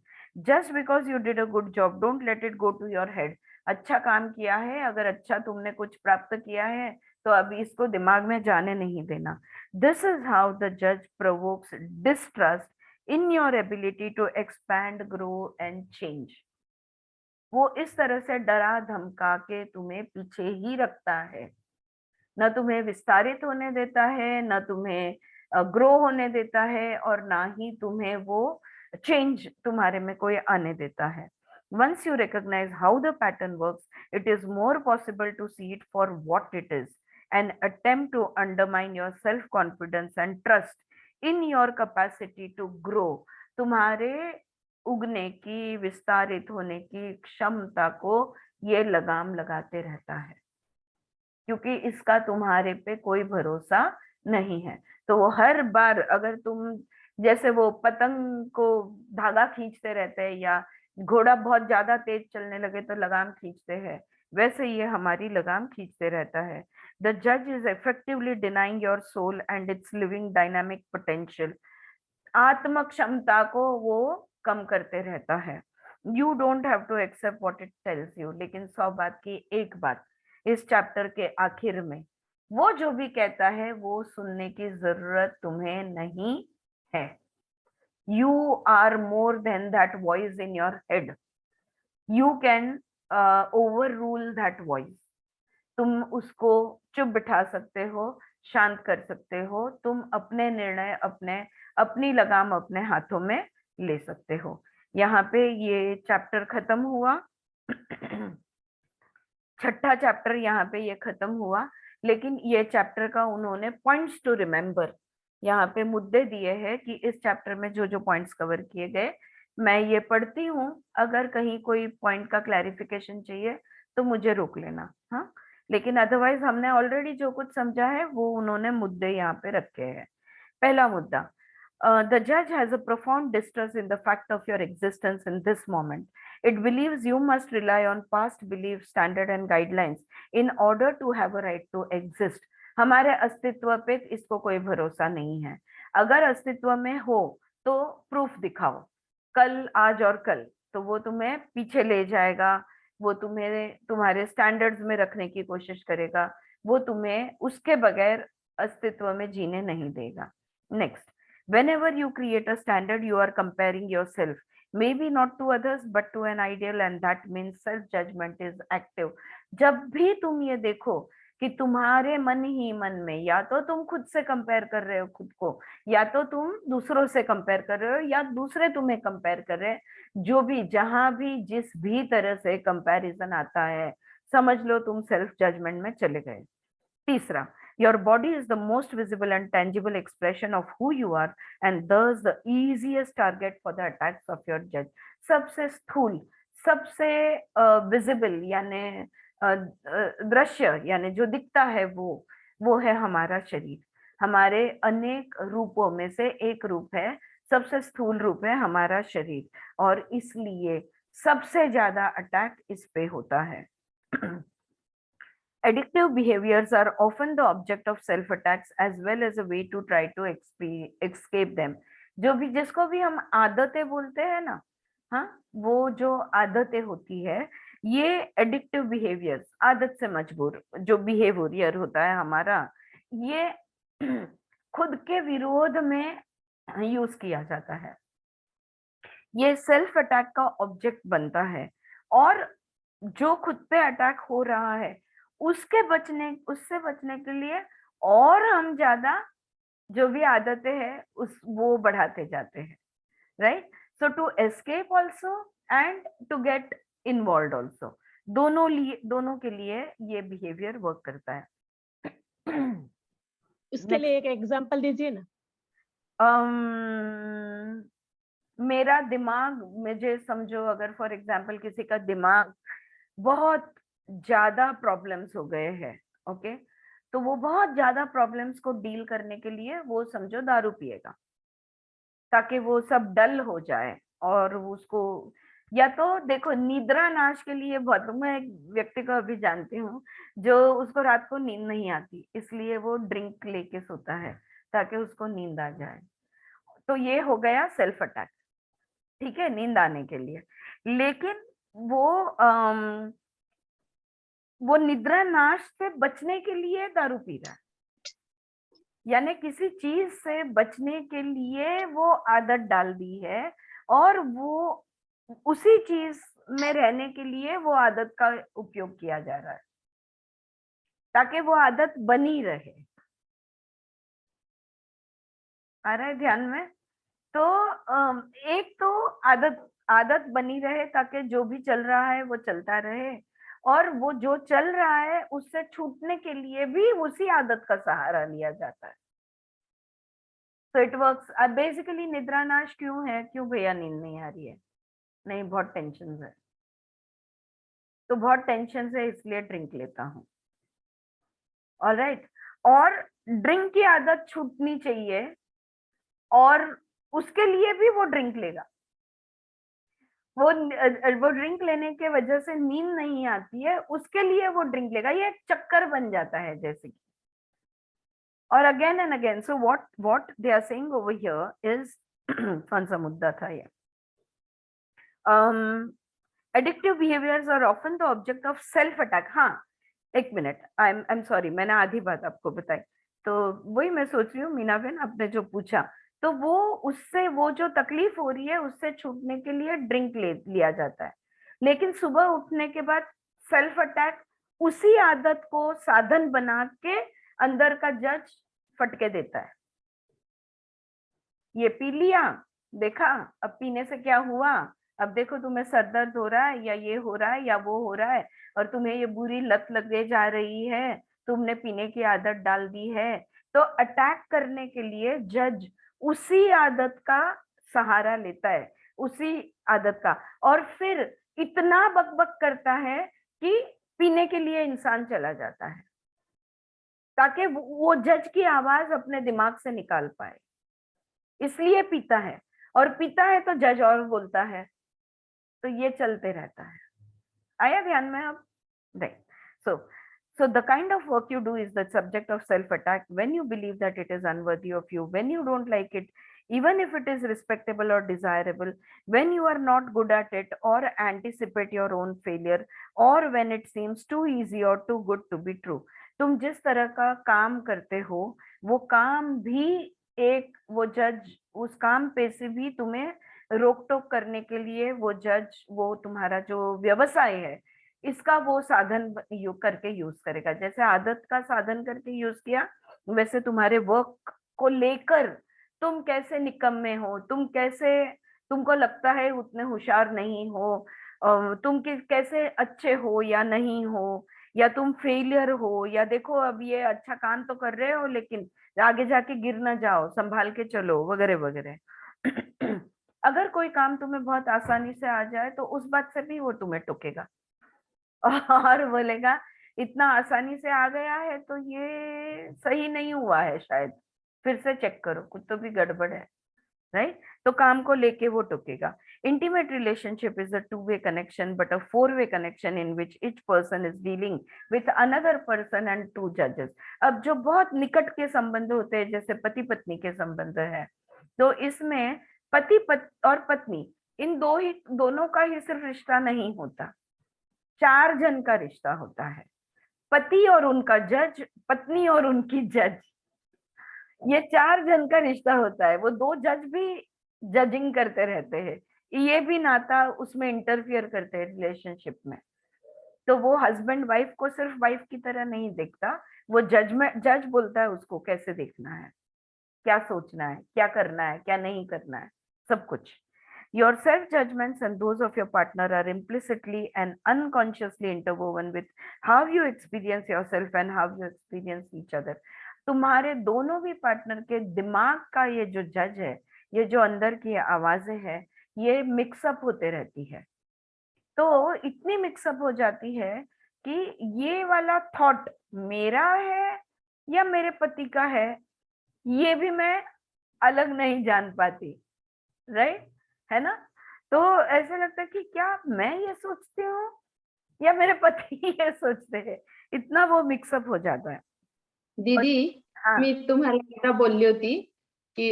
Just because you did a good job don't let it go to your head. अच्छा काम किया है, अगर अच्छा तुमने कुछ प्राप्त किया है तो अभी इसको दिमाग में जाने नहीं देना। दिस इज हाउ द जज provokes distrust in your ability to expand, grow and change. वो इस तरह से डरा धमका के तुम्हें पीछे ही रखता है, न तुम्हें विस्तारित होने देता है, न तुम्हें ग्रो होने देता है, और ना ही तुम्हें वो चेंज तुम्हारे में कोई आने देता है. Once you recognize how the pattern works, it is more possible to see it for what it is and attempt to undermine your self-confidence and trust in your capacity to grow. तुम्हारे उगने की, विस्तारित होने की क्षमता को ये लगाम लगाते रहता है, क्योंकि इसका तुम्हारे पे कोई भरोसा नहीं है. तो वो हर बार, अगर तुम जैसे वो पतंग को धागा खींचते रहते हैं, या घोड़ा बहुत ज्यादा तेज चलने लगे तो लगाम खींचते हैं, वैसे ये हमारी लगाम खींचते रहता है. द जज is effectively denying your soul and its living dynamic potential. आत्म क्षमता को वो कम करते रहता है. You don't have to accept what it tells you. लेकिन 100 बात की एक बात, इस चैप्टर के आखिर में वो जो भी कहता है वो सुनने की जरूरत तुम्हें नहीं है. You are more than that voice in your head. You can overrule that voice. तुम उसको चुप बिठा सकते हो, शांत कर सकते हो. तुम अपने निर्णय, अपनी लगाम अपने हाथों में ले सकते हो. यहाँ पे ये चैप्टर खत्म हुआ. छठा चैप्टर यहाँ पे ये खत्म हुआ. लेकिन ये चैप्टर का उन्होंने पॉइंट्स टू रिमेम्बर, यहाँ पे मुद्दे दिए हैं कि इस चैप्टर में जो जो पॉइंट्स कवर किए गए, मैं ये पढ़ती हूँ. अगर कहीं कोई पॉइंट का क्लैरिफिकेशन चाहिए तो मुझे रोक लेना. हाँ, लेकिन अदरवाइज हमने ऑलरेडी जो कुछ समझा है वो उन्होंने मुद्दे यहाँ पे रखे हैं. पहला मुद्दा, the judge has a profound distrust in the fact of your existence in this moment. It believes you must rely on past belief, standard and guidelines in order to have a right to exist. हमारे अस्तित्व पे इसको कोई भरोसा नहीं है. अगर अस्तित्व में हो तो प्रूफ दिखाओ, कल, आज और कल, तो वो तुम्हें पीछे ले जाएगा. वो तुम्हें तुम्हारे स्टैंडर्ड्स में रखने की कोशिश करेगा. वो तुम्हें उसके बगैर अस्तित्व में जीने नहीं देगा. Next, whenever you create a standard, you are comparing yourself, maybe not to others but to an ideal, and that means self judgment is active. जब भी तुम ये देखो कि तुम्हारे मन ही मन में या तो तुम खुद से कंपेयर कर रहे हो खुद को, या तो तुम दूसरों से कंपेयर कर रहे हो, या दूसरे तुम्हें कंपेयर कर रहे हैं, जो भी, जहां भी, जिस भी तरह से कंपैरिजन आता है, समझ लो तुम सेल्फ जजमेंट में चले गए. तीसरा, your body is the most visible and tangible expression of who you are and thus the easiest target for the attacks of your judge. सबसे स्थूल, सबसे विजिबल यानी दृश्य, यानी जो दिखता है, वो है हमारा शरीर. हमारे अनेक रूपों में से एक रूप है, सबसे स्थूल रूप है हमारा शरीर, और इसलिए सबसे ज्यादा अटैक इस पे होता है. Addictive behaviors are often the object of self-attacks as well as a way to try to escape them. जो भी, जिसको भी हम आदतें बोलते हैं ना, हाँ, वो जो आदतें होती है, ये एडिक्टिव बिहेवियर्स, आदत से मजबूर जो बिहेवियर होता है हमारा, ये खुद के विरोध में यूज किया जाता है. ये सेल्फ अटैक का ऑब्जेक्ट बनता है, और जो खुद पे अटैक हो रहा है उससे बचने के लिए और हम ज्यादा जो भी आदतें हैं वो बढ़ाते जाते हैं. Right? So to escape also and to get involve also, दोनों के लिए ये बिहेवियर वर्क करता है. इसके लिए एक एग्जांपल दीजिए ना. मेरा दिमाग, मुझे समझो, अगर फॉर एग्जांपल किसी का दिमाग बहुत ज्यादा प्रॉब्लम्स हो गए हैं, ओके, तो वो बहुत ज्यादा प्रॉब्लम्स को डील करने के लिए वो समझो दारू पिएगा, ताकि वो सब डल हो जाए. और उसको, या तो देखो, निद्रा नाश के लिए बहुत, मैं एक व्यक्ति को अभी जानती हूँ जो उसको रात को नींद नहीं आती, इसलिए वो ड्रिंक लेके सोता है ताकि उसको नींद आ जाए. तो ये हो गया सेल्फ अटैक, ठीक है, नींद आने के लिए. लेकिन वो निद्रा नाश से बचने के लिए दारू पी रहा है, यानी किसी चीज से बचने के लिए वो आदत डाल दी है, और वो उसी चीज में रहने के लिए वो आदत का उपयोग किया जा रहा है ताकि वो आदत बनी रहे। आ रहा है ध्यान में? तो एक तो आदत आदत बनी रहे ताकि जो भी चल रहा है वो चलता रहे, और वो जो चल रहा है उससे छूटने के लिए भी उसी आदत का सहारा लिया जाता है। तो इट वर्क्स। बेसिकली निद्रा नाश क्यों है? क्यों भैया नींद नहीं आ रही है? नहीं, बहुत टेंशन है। तो बहुत टेंशन से इसलिए ड्रिंक लेता हूँ। ऑलराइट। और ड्रिंक की आदत छूटनी चाहिए, और उसके लिए भी वो ड्रिंक लेगा। वो ड्रिंक लेने के वजह से नींद नहीं आती है, उसके लिए वो ड्रिंक लेगा। ये एक चक्कर बन जाता है जैसे कि। और again and again, so what they are saying over here is कौन सा मुद्दा था ये? Addictive behaviours are often the object of self attack. हाँ, एक मिनट, आई एम सॉरी, मैंने आधी बात आपको बताई। तो वही मैं सोच रही हूँ मीना बहन, आपने जो पूछा, तो वो उससे वो जो तकलीफ हो रही है उससे छूटने के लिए ड्रिंक लिया जाता है। लेकिन सुबह उठने के बाद सेल्फ अटैक उसी आदत को साधन बना के अंदर का जज फटके देता है। ये पी लिया, देखा अब पीने से क्या हुआ, अब देखो तुम्हें सर दर्द हो रहा है, या ये हो रहा है, या वो हो रहा है, और तुम्हें ये बुरी लत लगे जा रही है, तुमने पीने की आदत डाल दी है। तो अटैक करने के लिए जज उसी आदत का सहारा लेता है, उसी आदत का, और फिर इतना बकबक करता है कि पीने के लिए इंसान चला जाता है ताकि वो जज की आवाज अपने दिमाग से निकाल पाए। इसलिए पीता है, और पीता है तो जज और बोलता है, तो ये चलते रहता है। आया ध्यान में अब? Right. So the kind of work you do is the subject of self-attack when you believe that it is unworthy of you, when you don't like it, even if it is respectable or desirable, when you are not good at it or anticipate your own failure, or when it seems too easy or too good to be true. तुम जिस तरह का काम करते हो, वो काम भी एक, वो जज उस काम पे से भी तुम्हें रोक टोक करने के लिए वो जज, वो तुम्हारा जो व्यवसाय है, इसका वो साधन करके यूज करेगा। जैसे आदत का साधन करके यूज किया, वैसे तुम्हारे वर्क को लेकर तुम कैसे निकम्मे हो, तुम कैसे, तुमको लगता है उतने होशियार नहीं हो, तुम कैसे अच्छे हो या नहीं हो, या तुम फेलियर हो, या देखो अब ये अच्छा काम तो कर रहे हो लेकिन आगे जाके गिर ना जाओ, संभाल के चलो, वगैरह वगैरह। अगर कोई काम तुम्हें बहुत आसानी से आ जाए तो उस बात से भी वो तुम्हें टोकेगा और बोलेगा इतना आसानी से आ गया है तो ये सही नहीं हुआ है, शायद फिर से चेक करो, कुछ तो भी गड़बड़ है। राइट? तो काम को लेके वो टोकेगा। Intimate relationship is a 2-way connection but a 4-way connection in which each person is dealing with another person and 2 जजेस। अब जो बहुत निकट के संबंध होते हैं, जैसे पति पत्नी के संबंध है, तो इसमें और पत्नी, इन दोनों का ही सिर्फ रिश्ता नहीं होता, 4 जन का रिश्ता होता है। पति और उनका जज, पत्नी और उनकी जज, ये 4 जन का रिश्ता होता है। वो 2 जज भी जजिंग करते रहते हैं, ये भी नाता उसमें इंटरफियर करते हैं रिलेशनशिप में। तो वो हस्बैंड वाइफ को सिर्फ वाइफ की तरह नहीं देखता, वो जज बोलता है उसको कैसे देखना है, क्या सोचना है, क्या करना है, क्या नहीं करना है, सब कुछ। Your self-judgments and those of your partner are implicitly and unconsciously interwoven with how you experience yourself and how you experience each other. तुम्हारे दोनों भी पार्टनर के दिमाग का ये जो जज है, ये जो अंदर की आवाजें हैं, ये मिक्सअप होते रहती है। तो इतनी मिक्सअप हो जाती है कि ये वाला थॉट मेरा है या मेरे पति का है, ये भी मैं अलग नहीं जान पाती। राइट? है ना? तो ऐसा लगता है कि क्या मैं ये सोचती हूँ या मेरे पति ये सोचते हैं, इतना वो मिक्सअप हो जाता है। दीदी, हाँ, मी तुम्हाला एकदा बोलली होती की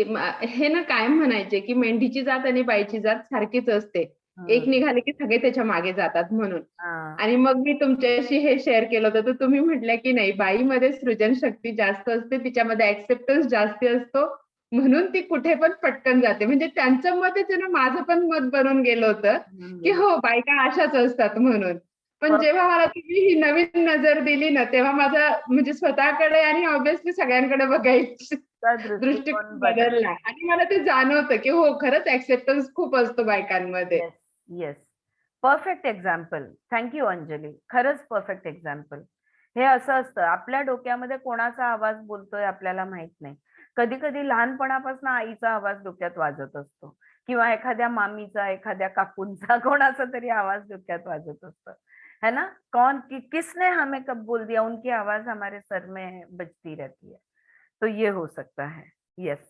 हे ना कायम म्हणायचे की मेंढीची जात आणि बाईची जात सारखीच असते, एक निघाले की सगळे त्याच्या मागे जातात म्हणून। आणि मग मी तुमच्याशी हे शेअर केलं होतं, तर तुम्ही म्हटल्या की नाही, बाईमध्ये सृजन शक्ती जास्त असते, तिच्यामध्ये ऍक्सेप्टन्स जास्त असतो, म्हणून ती कुठे पण पटकन जाते. म्हणजे त्यांचं मतच आहे ना, माझं पण मत बनून गेलं होतं, की हो बायका अशाच असतात म्हणून. पण जेव्हा मला तुम्ही ही नवीन नजर दिली ना, तेव्हा माझा म्हणजे स्वतःकडे आणि ऑब्व्हियसली सगळ्यांकडे बघायची दृष्टिकोन बदलला आणि मला ते जाणवतं, की हो खरंच ऍक्सेप्टन्स खूप असतो बायकांमध्ये. Yes, yes. Perfect example. Thank you Anjali. खरंच परफेक्ट एक्झाम्पल. हे असं असतं, आपल्या डोक्यामध्ये कोणाचा आवाज बोलतोय आपल्याला माहित नाही. कधी कधी लहानपणापासून आईचा आवाज डोक्यात वाजत असतो किंवा एखाद्या मामीचा, एखाद्या काकूंचा, कोणाचा तरी आवाज डोक्यात वाजत असतो, है ना? किसने हमें कब बोल दिया, उनकी आवाज हमारे सर में बजती रहती है. तो ये हो सकता है. Yes.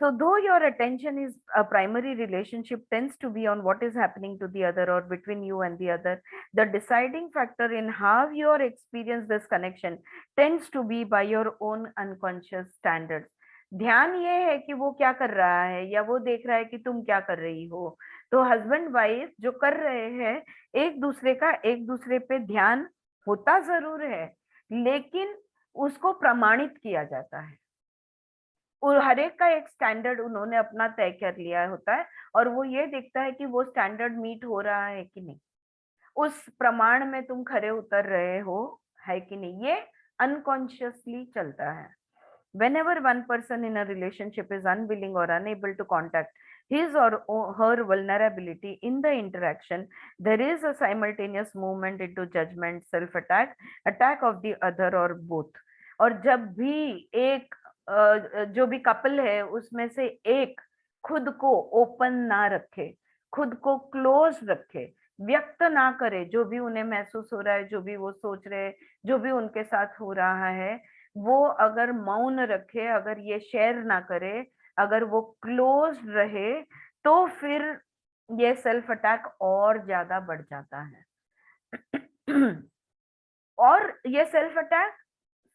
So though your attention is a primary relationship tends to be on what is happening to the other or between you and the other, the deciding factor in how you experience this connection tends to be by your own unconscious standards. ध्यान ये है कि वो क्या कर रहा है या वो देख रहा है कि तुम क्या कर रही हो. तो हस्बैंड वाइफ जो कर रहे हैं एक दूसरे का एक दूसरे पे ध्यान होता जरूर है, लेकिन उसको प्रमाणित किया जाता है. और हर एक का एक स्टैंडर्ड उन्होंने अपना तय कर लिया होता है और वो ये देखता है कि वो स्टैंडर्ड मीट हो रहा है कि नहीं, उस प्रमाण में तुम खरे उतर रहे हो है कि नहीं, ये अनकॉन्शियसली चलता है. Whenever one person in a relationship is unwilling or unable to contact his or her vulnerability in the interaction, there is a simultaneous movement into judgment, self-attack, attack of the other or both. और जब भी एक जो भी couple है उसमें से एक खुद को ओपन ना रखे, खुद को क्लोज रखे, व्यक्त ना करे जो भी उन्हें महसूस हो रहा है, जो भी वो सोच रहे, जो भी उनके साथ हो रहा है, वो अगर मौन रखे, अगर ये शेयर ना करे, अगर वो क्लोज रहे, तो फिर ये सेल्फ अटैक और ज्यादा बढ़ जाता है. और ये सेल्फ अटैक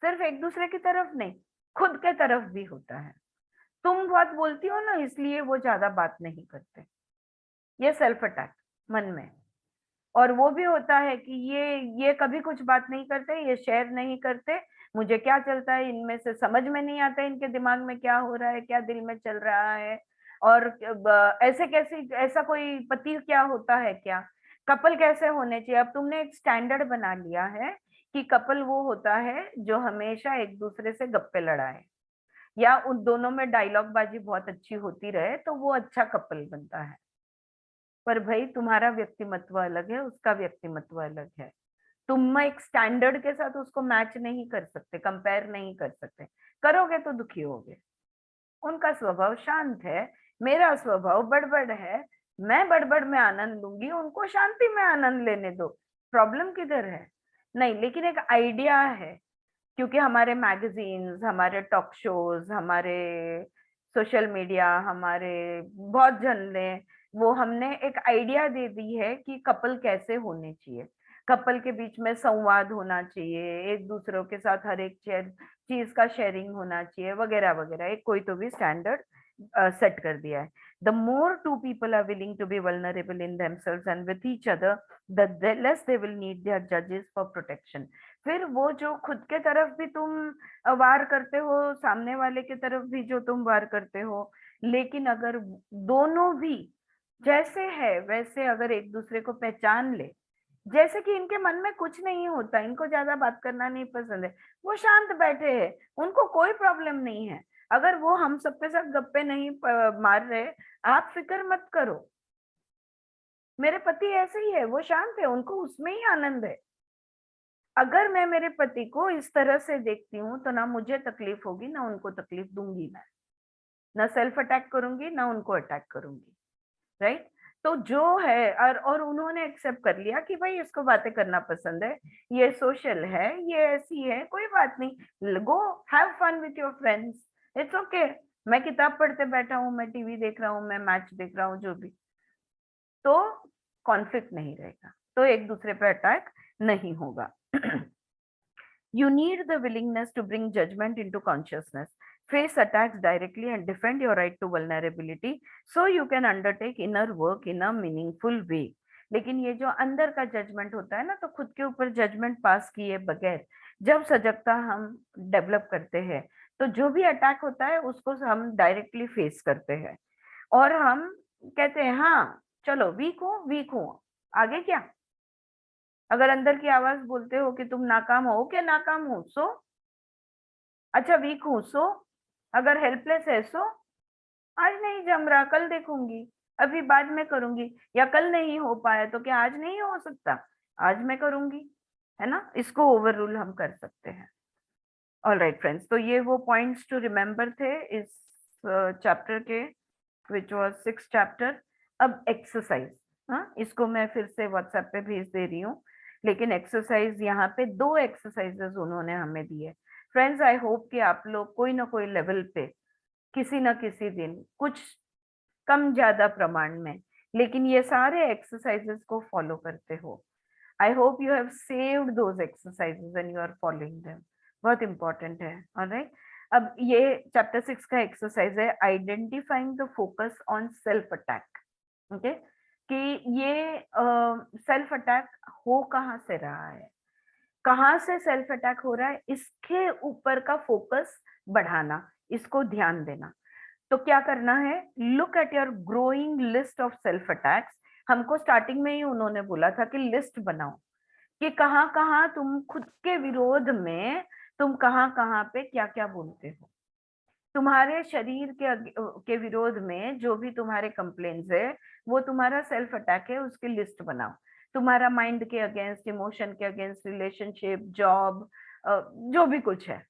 सिर्फ एक दूसरे की तरफ नहीं, खुद के तरफ भी होता है. तुम बहुत बोलती हो ना इसलिए वो ज्यादा बात नहीं करते, ये सेल्फ अटैक मन में. और वो भी होता है कि ये कभी कुछ बात नहीं करते, ये शेयर नहीं करते, मुझे क्या चलता है इनमें से समझ में नहीं आता, इनके दिमाग में क्या हो रहा है, क्या दिल में चल रहा है. और ऐसे कैसे, ऐसा कोई पति क्या होता है क्या, कपल कैसे होने चाहिए. अब तुमने एक स्टैंडर्ड बना लिया है कि कपल वो होता है जो हमेशा एक दूसरे से गप्पे लड़ाए या उन दोनों में डायलॉग बाजी बहुत अच्छी होती रहे, तो वो अच्छा कपल बनता है. पर भाई तुम्हारा व्यक्तिमत्व अलग है, उसका व्यक्तिमत्व अलग है. तुम एक स्टैंडर्ड के साथ उसको मैच नहीं कर सकते, कंपेयर नहीं कर सकते. करोगे तो दुखी होगे. उनका स्वभाव शांत है, मेरा स्वभाव बड़बड़ है, मैं बड़बड़ में आनंद लूंगी, उनको शांति में आनंद लेने दो. प्रॉब्लम किधर है? नहीं, लेकिन एक आइडिया है, क्योंकि हमारे मैगजीन्स, हमारे टॉक शोज, हमारे सोशल मीडिया, हमारे बहुत जन ने वो हमने एक आइडिया दे दी है कि कपल कैसे होने चाहिए. कपल के बीच में संवाद होना चाहिए, एक दूसरों के साथ हर एक चीज का शेयरिंग होना चाहिए, वगैरह वगैरह. एक कोई तो भी स्टैंडर्ड सेट कर दिया है. The more two people are willing to be vulnerable in themselves and with each other, the less they will need their judges for protection. फिर वो जो खुद के तरफ भी तुम वार करते हो, सामने वाले की तरफ भी जो तुम वार करते हो, लेकिन अगर दोनों भी जैसे है वैसे अगर एक दूसरे को पहचान ले, जैसे कि इनके मन में कुछ नहीं होता, इनको ज्यादा बात करना नहीं पसंद है, वो शांत बैठे हैं, उनको कोई प्रॉब्लम नहीं है. अगर वो हम सबके साथ गप्पे नहीं मार रहे, आप फिक्र मत करो, मेरे पति ऐसे ही है, वो शांत है, उनको उसमें ही आनंद है. अगर मैं मेरे पति को इस तरह से देखती हूँ तो ना मुझे तकलीफ होगी, ना उनको तकलीफ दूंगी, मैं ना सेल्फ अटैक करूंगी, ना उनको अटैक करूंगी. राइट? तो जो है और उन्होंने एक्सेप्ट कर लिया कि भाई इसको बातें करना पसंद है, ये सोशल है, ये ऐसी है, कोई बात नहीं, go have fun with your friends, it's okay. मैं किताब पढ़ते बैठा हूँ, मैं टीवी देख रहा हूँ, मैं मैच देख रहा हूँ, जो भी, तो कॉन्फ्लिक्ट नहीं रहेगा, तो एक दूसरे पे अटैक नहीं होगा. You need the willingness to bring judgment into consciousness, face attacks directly and defend your right to vulnerability so you can undertake inner work in a meaningful way. लेकिन ये जो अंदर का जजमेंट होता है ना, तो खुद के ऊपर जजमेंट पास किए बगैर जब सजगता हम डेवलप करते हैं, तो जो भी अटैक होता है उसको हम डायरेक्टली फेस करते हैं और हम कहते हैं हाँ चलो वीक हूँ आगे क्या। अगर अंदर की आवाज बोलते हो कि तुम नाकाम हो, क्या नाकाम हो सो, अच्छा वीक हूँ सो, अगर हेल्पलेस है सो, आज नहीं जम रहा कल देखूंगी, अभी बाद में करूंगी, या कल नहीं हो पाया तो क्या आज नहीं हो सकता, आज मैं करूंगी, है ना। इसको ओवर रूल हम कर सकते हैं। ऑल राइट फ्रेंड्स, तो ये वो पॉइंट्स टू रिमेम्बर थे इस चैप्टर के, विच वाज 6th चैप्टर। अब एक्सरसाइज, हाँ इसको मैं फिर से व्हाट्सएप पे भेज दे रही हूँ, लेकिन एक्सरसाइज यहाँ पे 2 एक्सरसाइजेस उन्होंने हमें दिए। फ्रेंड्स आई होप कि आप लोग कोई ना कोई लेवल पे किसी न किसी दिन, कुछ कम ज्यादा प्रमाण में, लेकिन ये सारे एक्सरसाइजेस को फॉलो करते हो। I hope you have saved those exercises and you are following them, बहुत इंपॉर्टेंट है। ऑलराइट, अब ये चैप्टर 6 का एक्सरसाइज है identifying the focus on self attack. Okay, कि ये सेल्फ अटैक हो कहाँ से रहा है, कहाँ से सेल्फ अटैक हो रहा है, इसके ऊपर का फोकस बढ़ाना, इसको ध्यान देना। तो क्या करना है, look at your growing list of self attacks. हमको स्टार्टिंग में ही उन्होंने बोला था कि लिस्ट बनाओ कि कहाँ कहाँ तुम खुद के विरोध में, तुम कहाँ कहाँ पे क्या क्या बोलते हो। तुम्हारे शरीर के विरोध में जो भी तुम्हारे कंप्लेंट्स है वो तुम्हारा सेल्फ अटैक है, उसकी लिस्ट बनाओ। तुम्हारा माइंड के अगेंस्ट, इमोशन के अगेंस्ट, रिलेशनशिप, जॉब, जो भी कुछ है,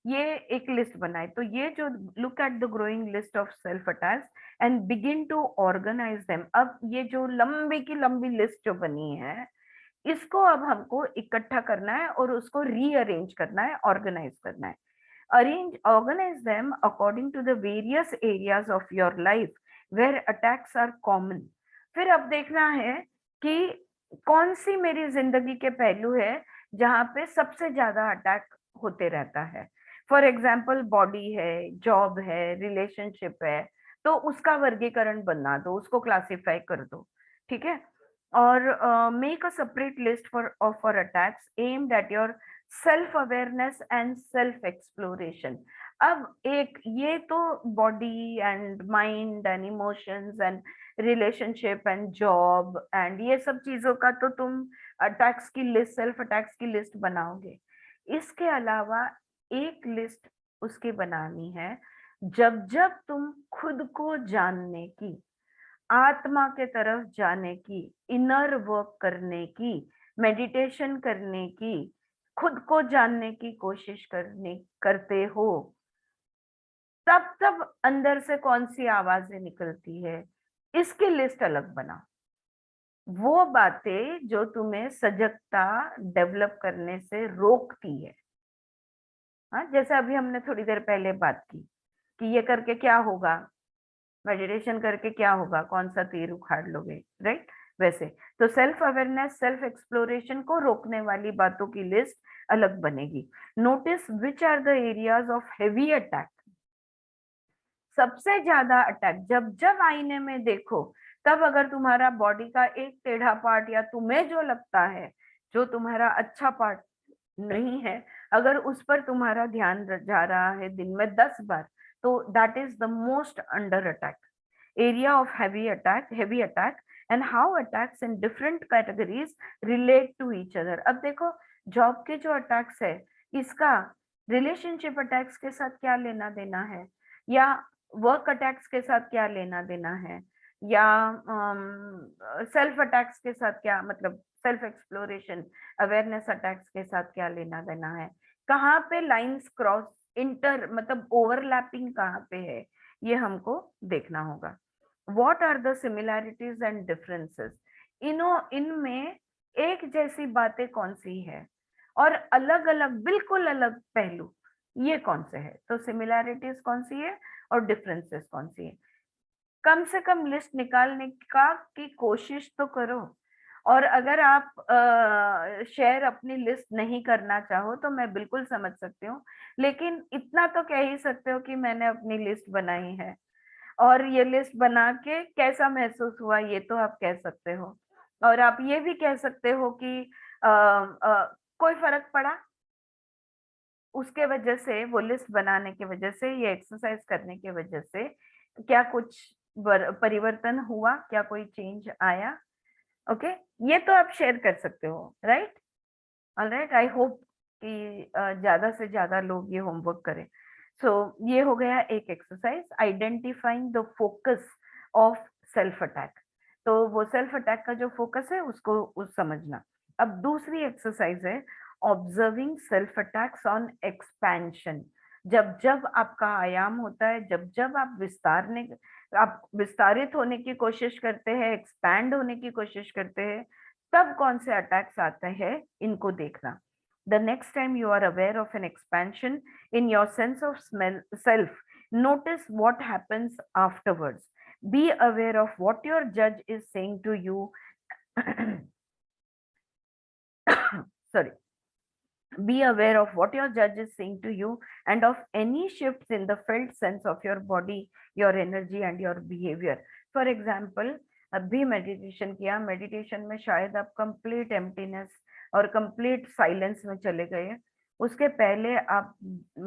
ये एक लिस्ट बनाए। तो ये जो look at the growing list of self attacks and begin to organise them. अब ये जो लंबी की लंबी लिस्ट जो बनी है, इसको अब हमको इकट्ठा करना है और उसको रीअरेंज करना है, ऑर्गेनाइज करना है। Organize them according to the various areas of your life where attacks are common. फिर अब देखना है कि कौन सी मेरी जिंदगी के पहलू है जहाँ पे सबसे ज्यादा अटैक होते रहता है। फॉर एग्जाम्पल बॉडी है, जॉब है, रिलेशनशिप है, तो उसका वर्गीकरण बना दो, उसको क्लासिफाई कर दो, ठीक है। और make a separate list for attacks aimed at your self awareness and self exploration. अब एक ये तो body and mind and emotions and relationship and job and ये सब चीजों का तो तुम अटैक्स की लिस्ट, सेल्फ अटैक्स की लिस्ट बनाओगे। इसके अलावा एक लिस्ट उसकी बनानी है जब जब तुम खुद को जानने की, आत्मा के तरफ जाने की, इनर वर्क करने की, मेडिटेशन करने की, खुद को जानने की कोशिश करते हो, तब तब अंदर से कौन सी आवाजें निकलती है, इसकी लिस्ट अलग बना। वो बातें जो तुम्हें सजगता डेवलप करने से रोकती है। हाँ, जैसे अभी हमने थोड़ी देर पहले बात की कि ये करके क्या होगा, मेडिटेशन करके क्या होगा, कौन सा तीर उखाड़ लोगे, राइट। वैसे तो सेल्फ अवेयरनेस, सेल्फ एक्सप्लोरेशन को रोकने वाली बातों की लिस्ट अलग बनेगी। Notice which are the areas of heavy attack. सबसे ज्यादा अटैक जब जब आईने में देखो, तब अगर तुम्हारा बॉडी का एक टेढ़ा पार्ट या तुम्हें जो लगता है जो तुम्हारा अच्छा पार्ट नहीं है, अगर उस पर तुम्हारा ध्यान जा रहा है दिन में 10 बार, तो that is the most under attack area of heavy attack and how attacks in different categories relate to each other। अब देखो जॉब के जो अटैक्स है, इसका रिलेशनशिप अटैक्स के साथ क्या लेना देना है, या वर्क अटैक्स के साथ क्या लेना देना है, या सेल्फ अटैक्स के साथ क्या, मतलब सेल्फ एक्सप्लोरेशन अवेयरनेस अटैक्स के साथ क्या लेना देना है, कहाँ पे लाइंस क्रॉस, इंटर मतलब ओवरलैपिंग कहाँ पे है, ये हमको देखना होगा। What are the similarities and differences? इनमें एक जैसी बातें कौन सी है और अलग अलग, बिल्कुल अलग पहलू ये कौन से है। तो सिमिलैरिटीज कौन सी है और डिफरेंसेस कौन सी है, कम से कम लिस्ट निकालने का की कोशिश तो करो। और अगर आप शेयर अपनी लिस्ट नहीं करना चाहो तो मैं बिल्कुल समझ सकती हूँ, लेकिन इतना तो कह ही सकते हो कि मैंने अपनी लिस्ट बनाई है, और ये लिस्ट बना के कैसा महसूस हुआ ये तो आप कह सकते हो। और आप ये भी कह सकते हो कि कोई फर्क पड़ा, उसके वजह से, वो लिस्ट बनाने की वजह से, ये एक्सरसाइज करने की वजह से क्या कुछ परिवर्तन हुआ, क्या कोई चेंज आया? ओके, ये तो आप शेयर कर सकते हो, राइट? ऑलराइट, आई होप कि ज्यादा से ज्यादा लोग ये होमवर्क करें। सो ये हो गया एक exercise, identifying the focus of self attack. तो वो सेल्फ अटैक का जो फोकस है उसको समझना। अब दूसरी एक्सरसाइज है observing self attacks on expansion. जब जब आपका आयाम होता है, जब जब आप विस्तारित होने की कोशिश करते हैं, एक्सपैंड होने की कोशिश करते हैं, तब कौन से अटैक्स आते हैं, इनको देखना। The next time you are aware of an expansion in your sense of self, notice what happens afterwards. Be aware of what your judge is saying to you. Sorry. Be aware of what your judge is saying to you and of any shifts in the felt sense of your body, your energy and your behavior. For example, अभी meditation किया, meditation में शायद आप complete emptiness और complete silence में चले गए, उसके पहले आप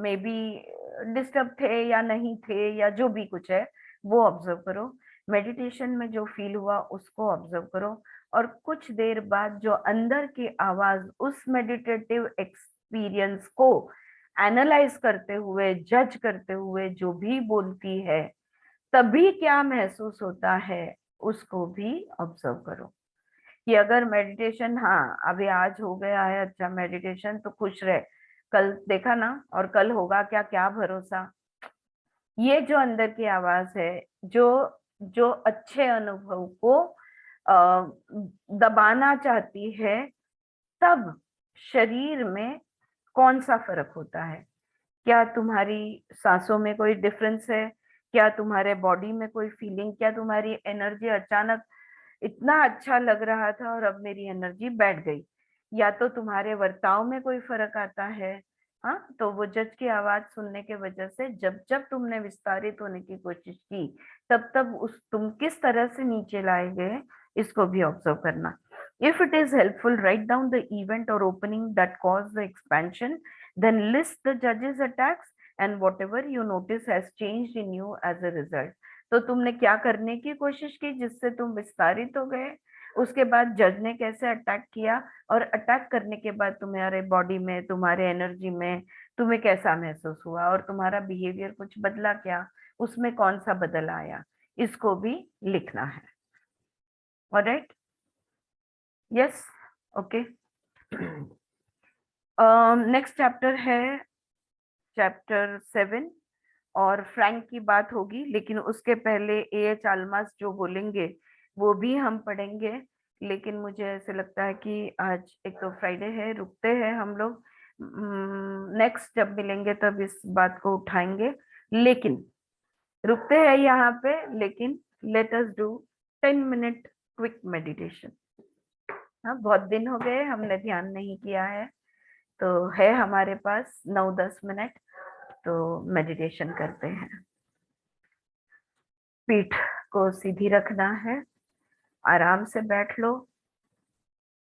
मे बी डिस्टर्ब थे या नहीं थे, या जो भी कुछ है वो ऑब्जर्व करो। मेडिटेशन में जो फील हुआ उसको ऑब्जर्व करो, और कुछ देर बाद जो अंदर की आवाज उस मेडिटेटिव एक्सपीरियंस को एनालाइज करते हुए, जज करते हुए जो भी बोलती है, तभी क्या महसूस होता है उसको भी ऑब्जर्व करो। कि अगर मेडिटेशन, हाँ अभी आज हो गया है अच्छा मेडिटेशन, तो खुश रहे, कल देखा ना, और कल होगा क्या, क्या भरोसा। ये जो अंदर की आवाज है, जो जो अच्छे अनुभव को दबाना चाहती है, तब शरीर में कौन सा फर्क होता है? क्या तुम्हारी सांसों में कोई डिफरेंस है? क्या तुम्हारे बॉडी में कोई फीलिंग? क्या तुम्हारी एनर्जी अचानक इतना अच्छा लग रहा था और अब मेरी एनर्जी बैठ गई? या तो तुम्हारे वर्ताव में कोई फर्क आता है? हाँ, तो वो जज की आवाज सुनने के वजह से जब जब तुमने विस्तारित होने की कोशिश की, तब तब तुम किस तरह से नीचे लाए गए, इसको भी ऑब्जर्व करना। If it is helpful, write down the event or opening that caused the expansion, then list the judge's attacks and whatever you notice has changed in you as a result. तो तुमने क्या करने की कोशिश की जिससे तुम विस्तारित हो गए, उसके बाद जज ने कैसे अटैक किया, और अटैक करने के बाद तुम्हारे बॉडी में, तुम्हारे एनर्जी में तुम्हें कैसा महसूस हुआ, और तुम्हारा बिहेवियर कुछ बदला क्या, उसमें कौन सा बदल आया, इसको भी लिखना है। Alright, yes, okay. Next chapter है चैप्टर 7, और फ्रैंक की बात होगी, लेकिन उसके पहले एएच आल्मास जो बोलेंगे वो भी हम पढ़ेंगे। लेकिन मुझे ऐसे लगता है कि आज एक तो फ्राइडे है, रुकते हैं हम लोग, नेक्स्ट जब मिलेंगे तब इस बात को उठाएंगे, लेकिन रुकते हैं यहाँ पे। लेकिन let us do 10 minute quick meditation. हाँ, बहुत दिन हो गए हमने ध्यान नहीं किया है, तो है हमारे पास 9-10 मिनट, तो मेडिटेशन करते हैं। पीठ को सीधी रखना है, आराम से बैठ लो,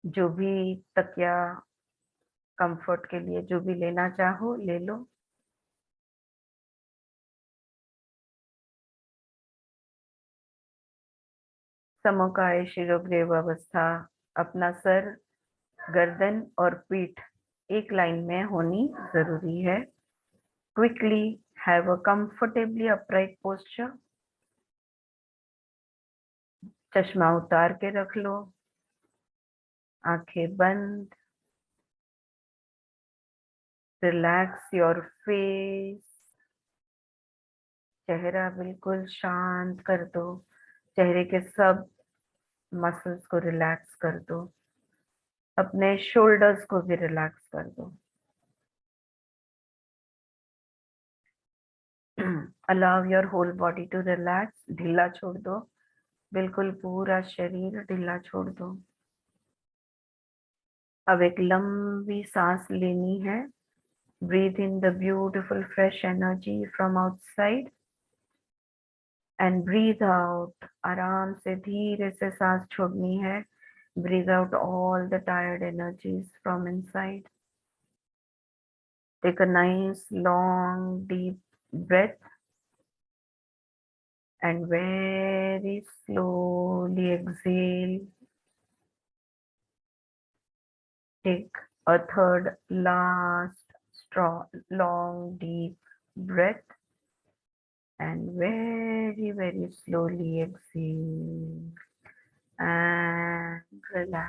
जो भी तकिया कंफर्ट के लिए जो भी लेना चाहो ले लो। समोकाय शिरोग्रीव अवस्था, अपना सर, गर्दन और पीठ एक लाइन में होनी जरूरी है। Quickly have a comfortably upright posture. चश्मा उतार के रख लो, आंखें बंद। रिलैक्स योर फेस, चेहरा बिल्कुल शांत कर दो, चेहरे के सब मसल्स को रिलैक्स कर दो, अपने शोल्डर्स को भी रिलैक्स कर दो। Allow your whole body to relax, ढीला छोड़ दो, बिल्कुल पूरा शरीर ढीला छोड़ दो। अब एक लंबी सांस लेनी है। Breathe in the beautiful fresh energy from outside and breathe out. आराम से धीरे से सांस छोड़नी है। Breathe out all the tired energies from inside. Take a nice long deep breath and very slowly exhale. Take a third last strong long deep breath and very slowly exhale and relax.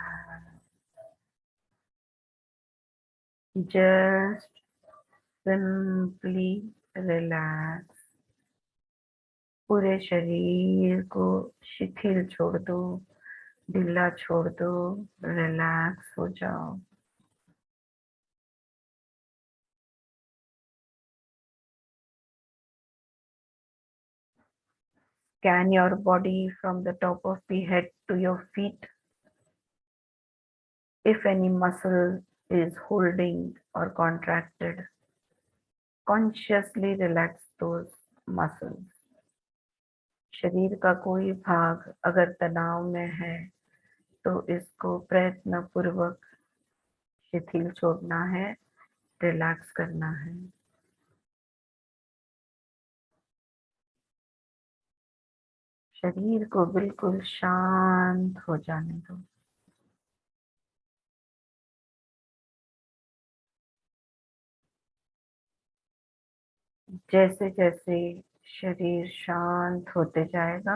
Just simply relax. पूरे शरीर को शिथिल छोड़ दो, ढीला छोड़ दो, relax हो जाओ. Scan your body from the top of the head to your feet. If any muscle is holding or contracted, consciously relax those muscles. शरीर का कोई भाग अगर तनाव में है तो इसको प्रयत्न पूर्वक शिथिल छोड़ना है, रिलैक्स करना है. शरीर को बिल्कुल शांत हो जाने दो. जैसे जैसे शरीर शांत होते जाएगा,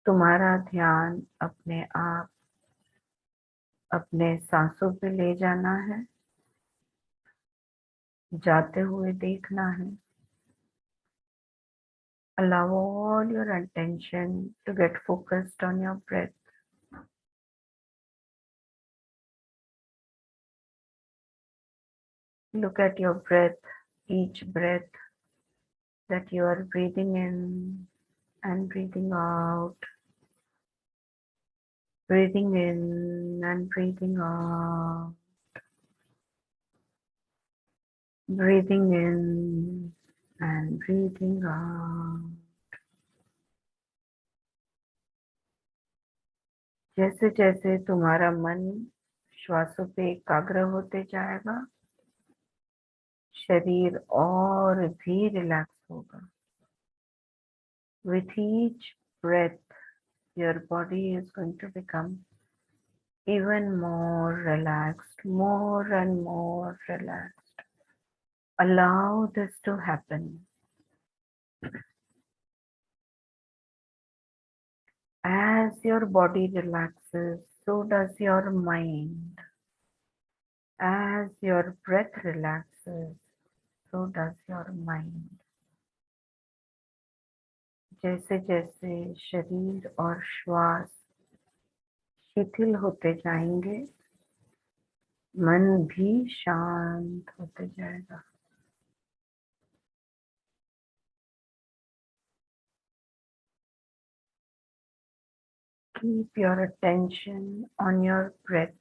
तुम्हारा ध्यान अपने आप अपने सांसों पे ले जाना है, जाते हुए देखना है. Allow all your attention to get focused on your breath. Look at your breath, each breath that you are breathing in and breathing out. Breathing in and breathing out. Breathing in and breathing out. जैसे जैसे तुम्हारा मन श्वासों पे एकाग्र होते जाएगा, शरीर और भी रिलैक्स होगा. With each breath, your body is going to become even more relaxed, more and more relaxed. Allow this to happen. As your body relaxes, so does your mind. As your breath relaxes, so does your mind. जैसे जैसे शरीर और श्वास शिथिल होते जाएंगे, मन भी शांत होते जाएगा. Keep your attention on your breath.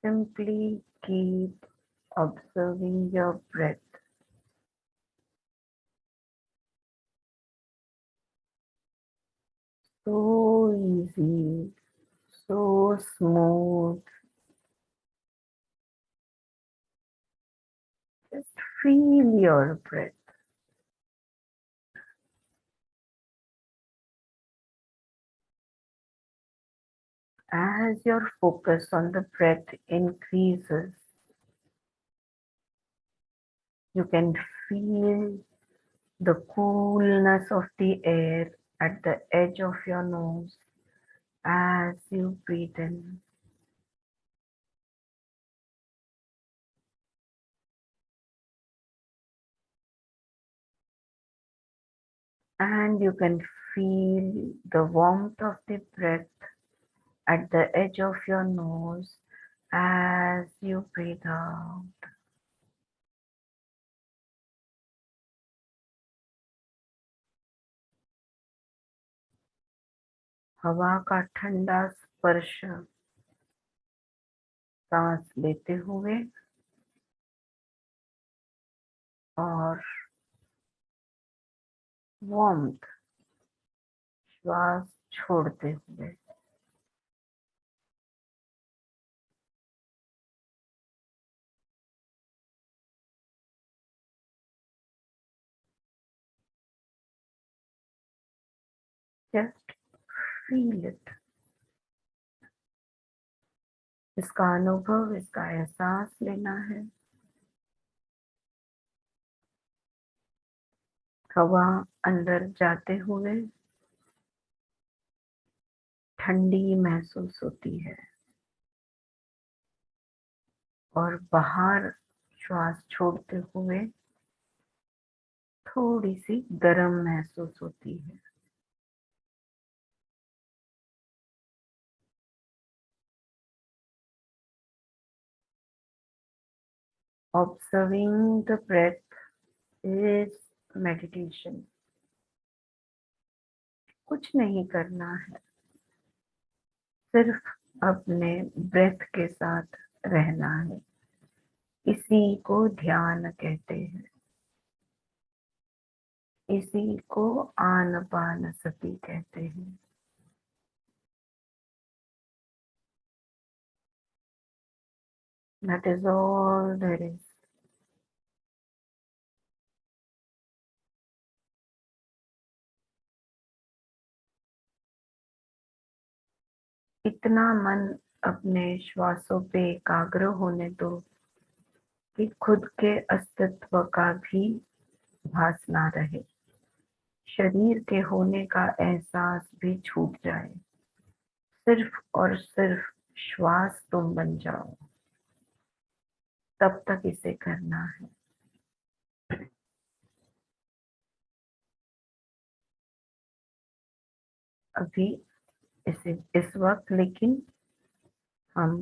Simply keep observing your breath. So easy, so smooth. Just feel your breath. As your focus on the breath increases, you can feel the coolness of the air at the edge of your nose as you breathe in. And you can feel the warmth of the breath at the edge of your nose as you breathe out. हवा का ठंडा स्पर्श सांस लेते हुए और warmth, श्वास छोड़ते हुए। Just feel it. इसका अनुभव, इसका एहसास लेना है। हवा अंदर जाते हुए ठंडी महसूस होती है और बाहर श्वास छोड़ते हुए थोड़ी सी गर्म महसूस होती है। Observing the breath is meditation. कुछ नहीं करना है, सिर्फ अपने ब्रेथ के साथ रहना है। इसी को ध्यान कहते हैं, इसी को आनापानसति कहते हैं। That is all there is. इतना मन अपने श्वासों पे एकाग्र होने दो कि खुद के अस्तित्व का भी भास ना रहे, शरीर के होने का एहसास भी छूट जाए, सिर्फ और सिर्फ श्वास तुम बन जाओ। तब तक इसे करना है। अभी इस वक्त लेकिन हम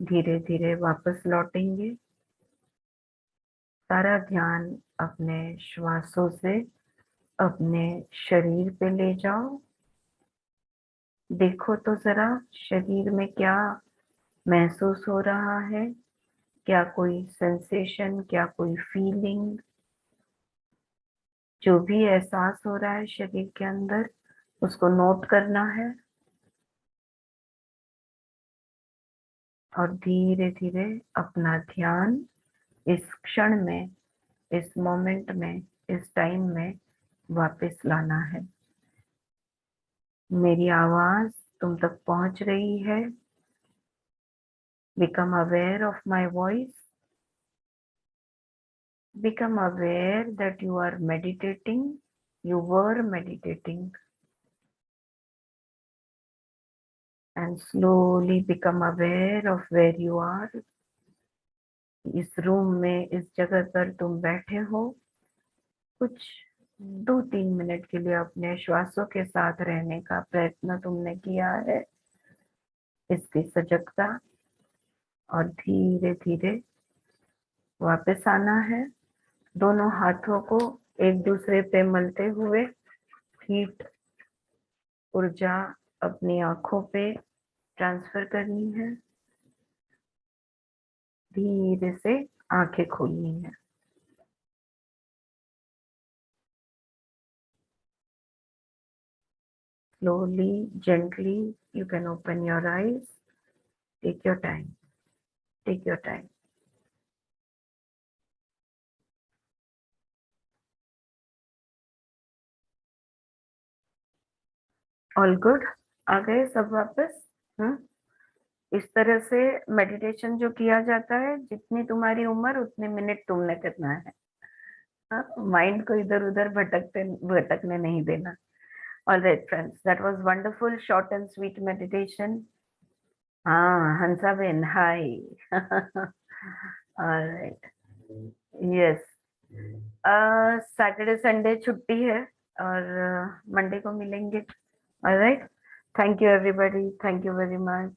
धीरे धीरे वापस लौटेंगे। सारा ध्यान अपने श्वासों से अपने शरीर पे ले जाओ। देखो तो जरा शरीर में क्या महसूस हो रहा है, क्या कोई सेंसेशन, क्या कोई फीलिंग, जो भी एहसास हो रहा है शरीर के अंदर, उसको नोट करना है और धीरे धीरे अपना ध्यान इस क्षण में, इस मोमेंट में, इस टाइम में वापस लाना है। मेरी आवाज तुम तक पहुंच रही है। Become aware of my voice. Become aware that you are meditating. You were meditating. And slowly become aware of where you are. इस रूम में, इस जगह पर तुम बैठे हो। कुछ 2-3 मिनट के लिए अपने श्वासों के साथ रहने का प्रयत्न तुमने किया है। इसकी सजगता और धीरे धीरे वापस आना है। दोनों हाथों को एक दूसरे पे मलते हुए हीट, ऊर्जा अपनी आंखों पे ट्रांसफर करनी है। धीरे से आंखें खोलनी है। Slowly, gently, you can open your eyes. Take your time. Take your time. All good? आ गए सब वापस? इस तरह से मेडिटेशन जो किया जाता है, जितनी तुम्हारी उम्र उतने मिनट तुमने करना है। माइंड को इधर उधर भटकने नहीं देना। All right, friends, that was wonderful, short and sweet meditation. Hansabin, hi. All right. Yes. Saturday Sunday छुट्टी है और मंडे को मिलेंगे। All right. Thank you everybody. Thank you very much.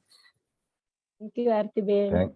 Thank you, Aarti Ben.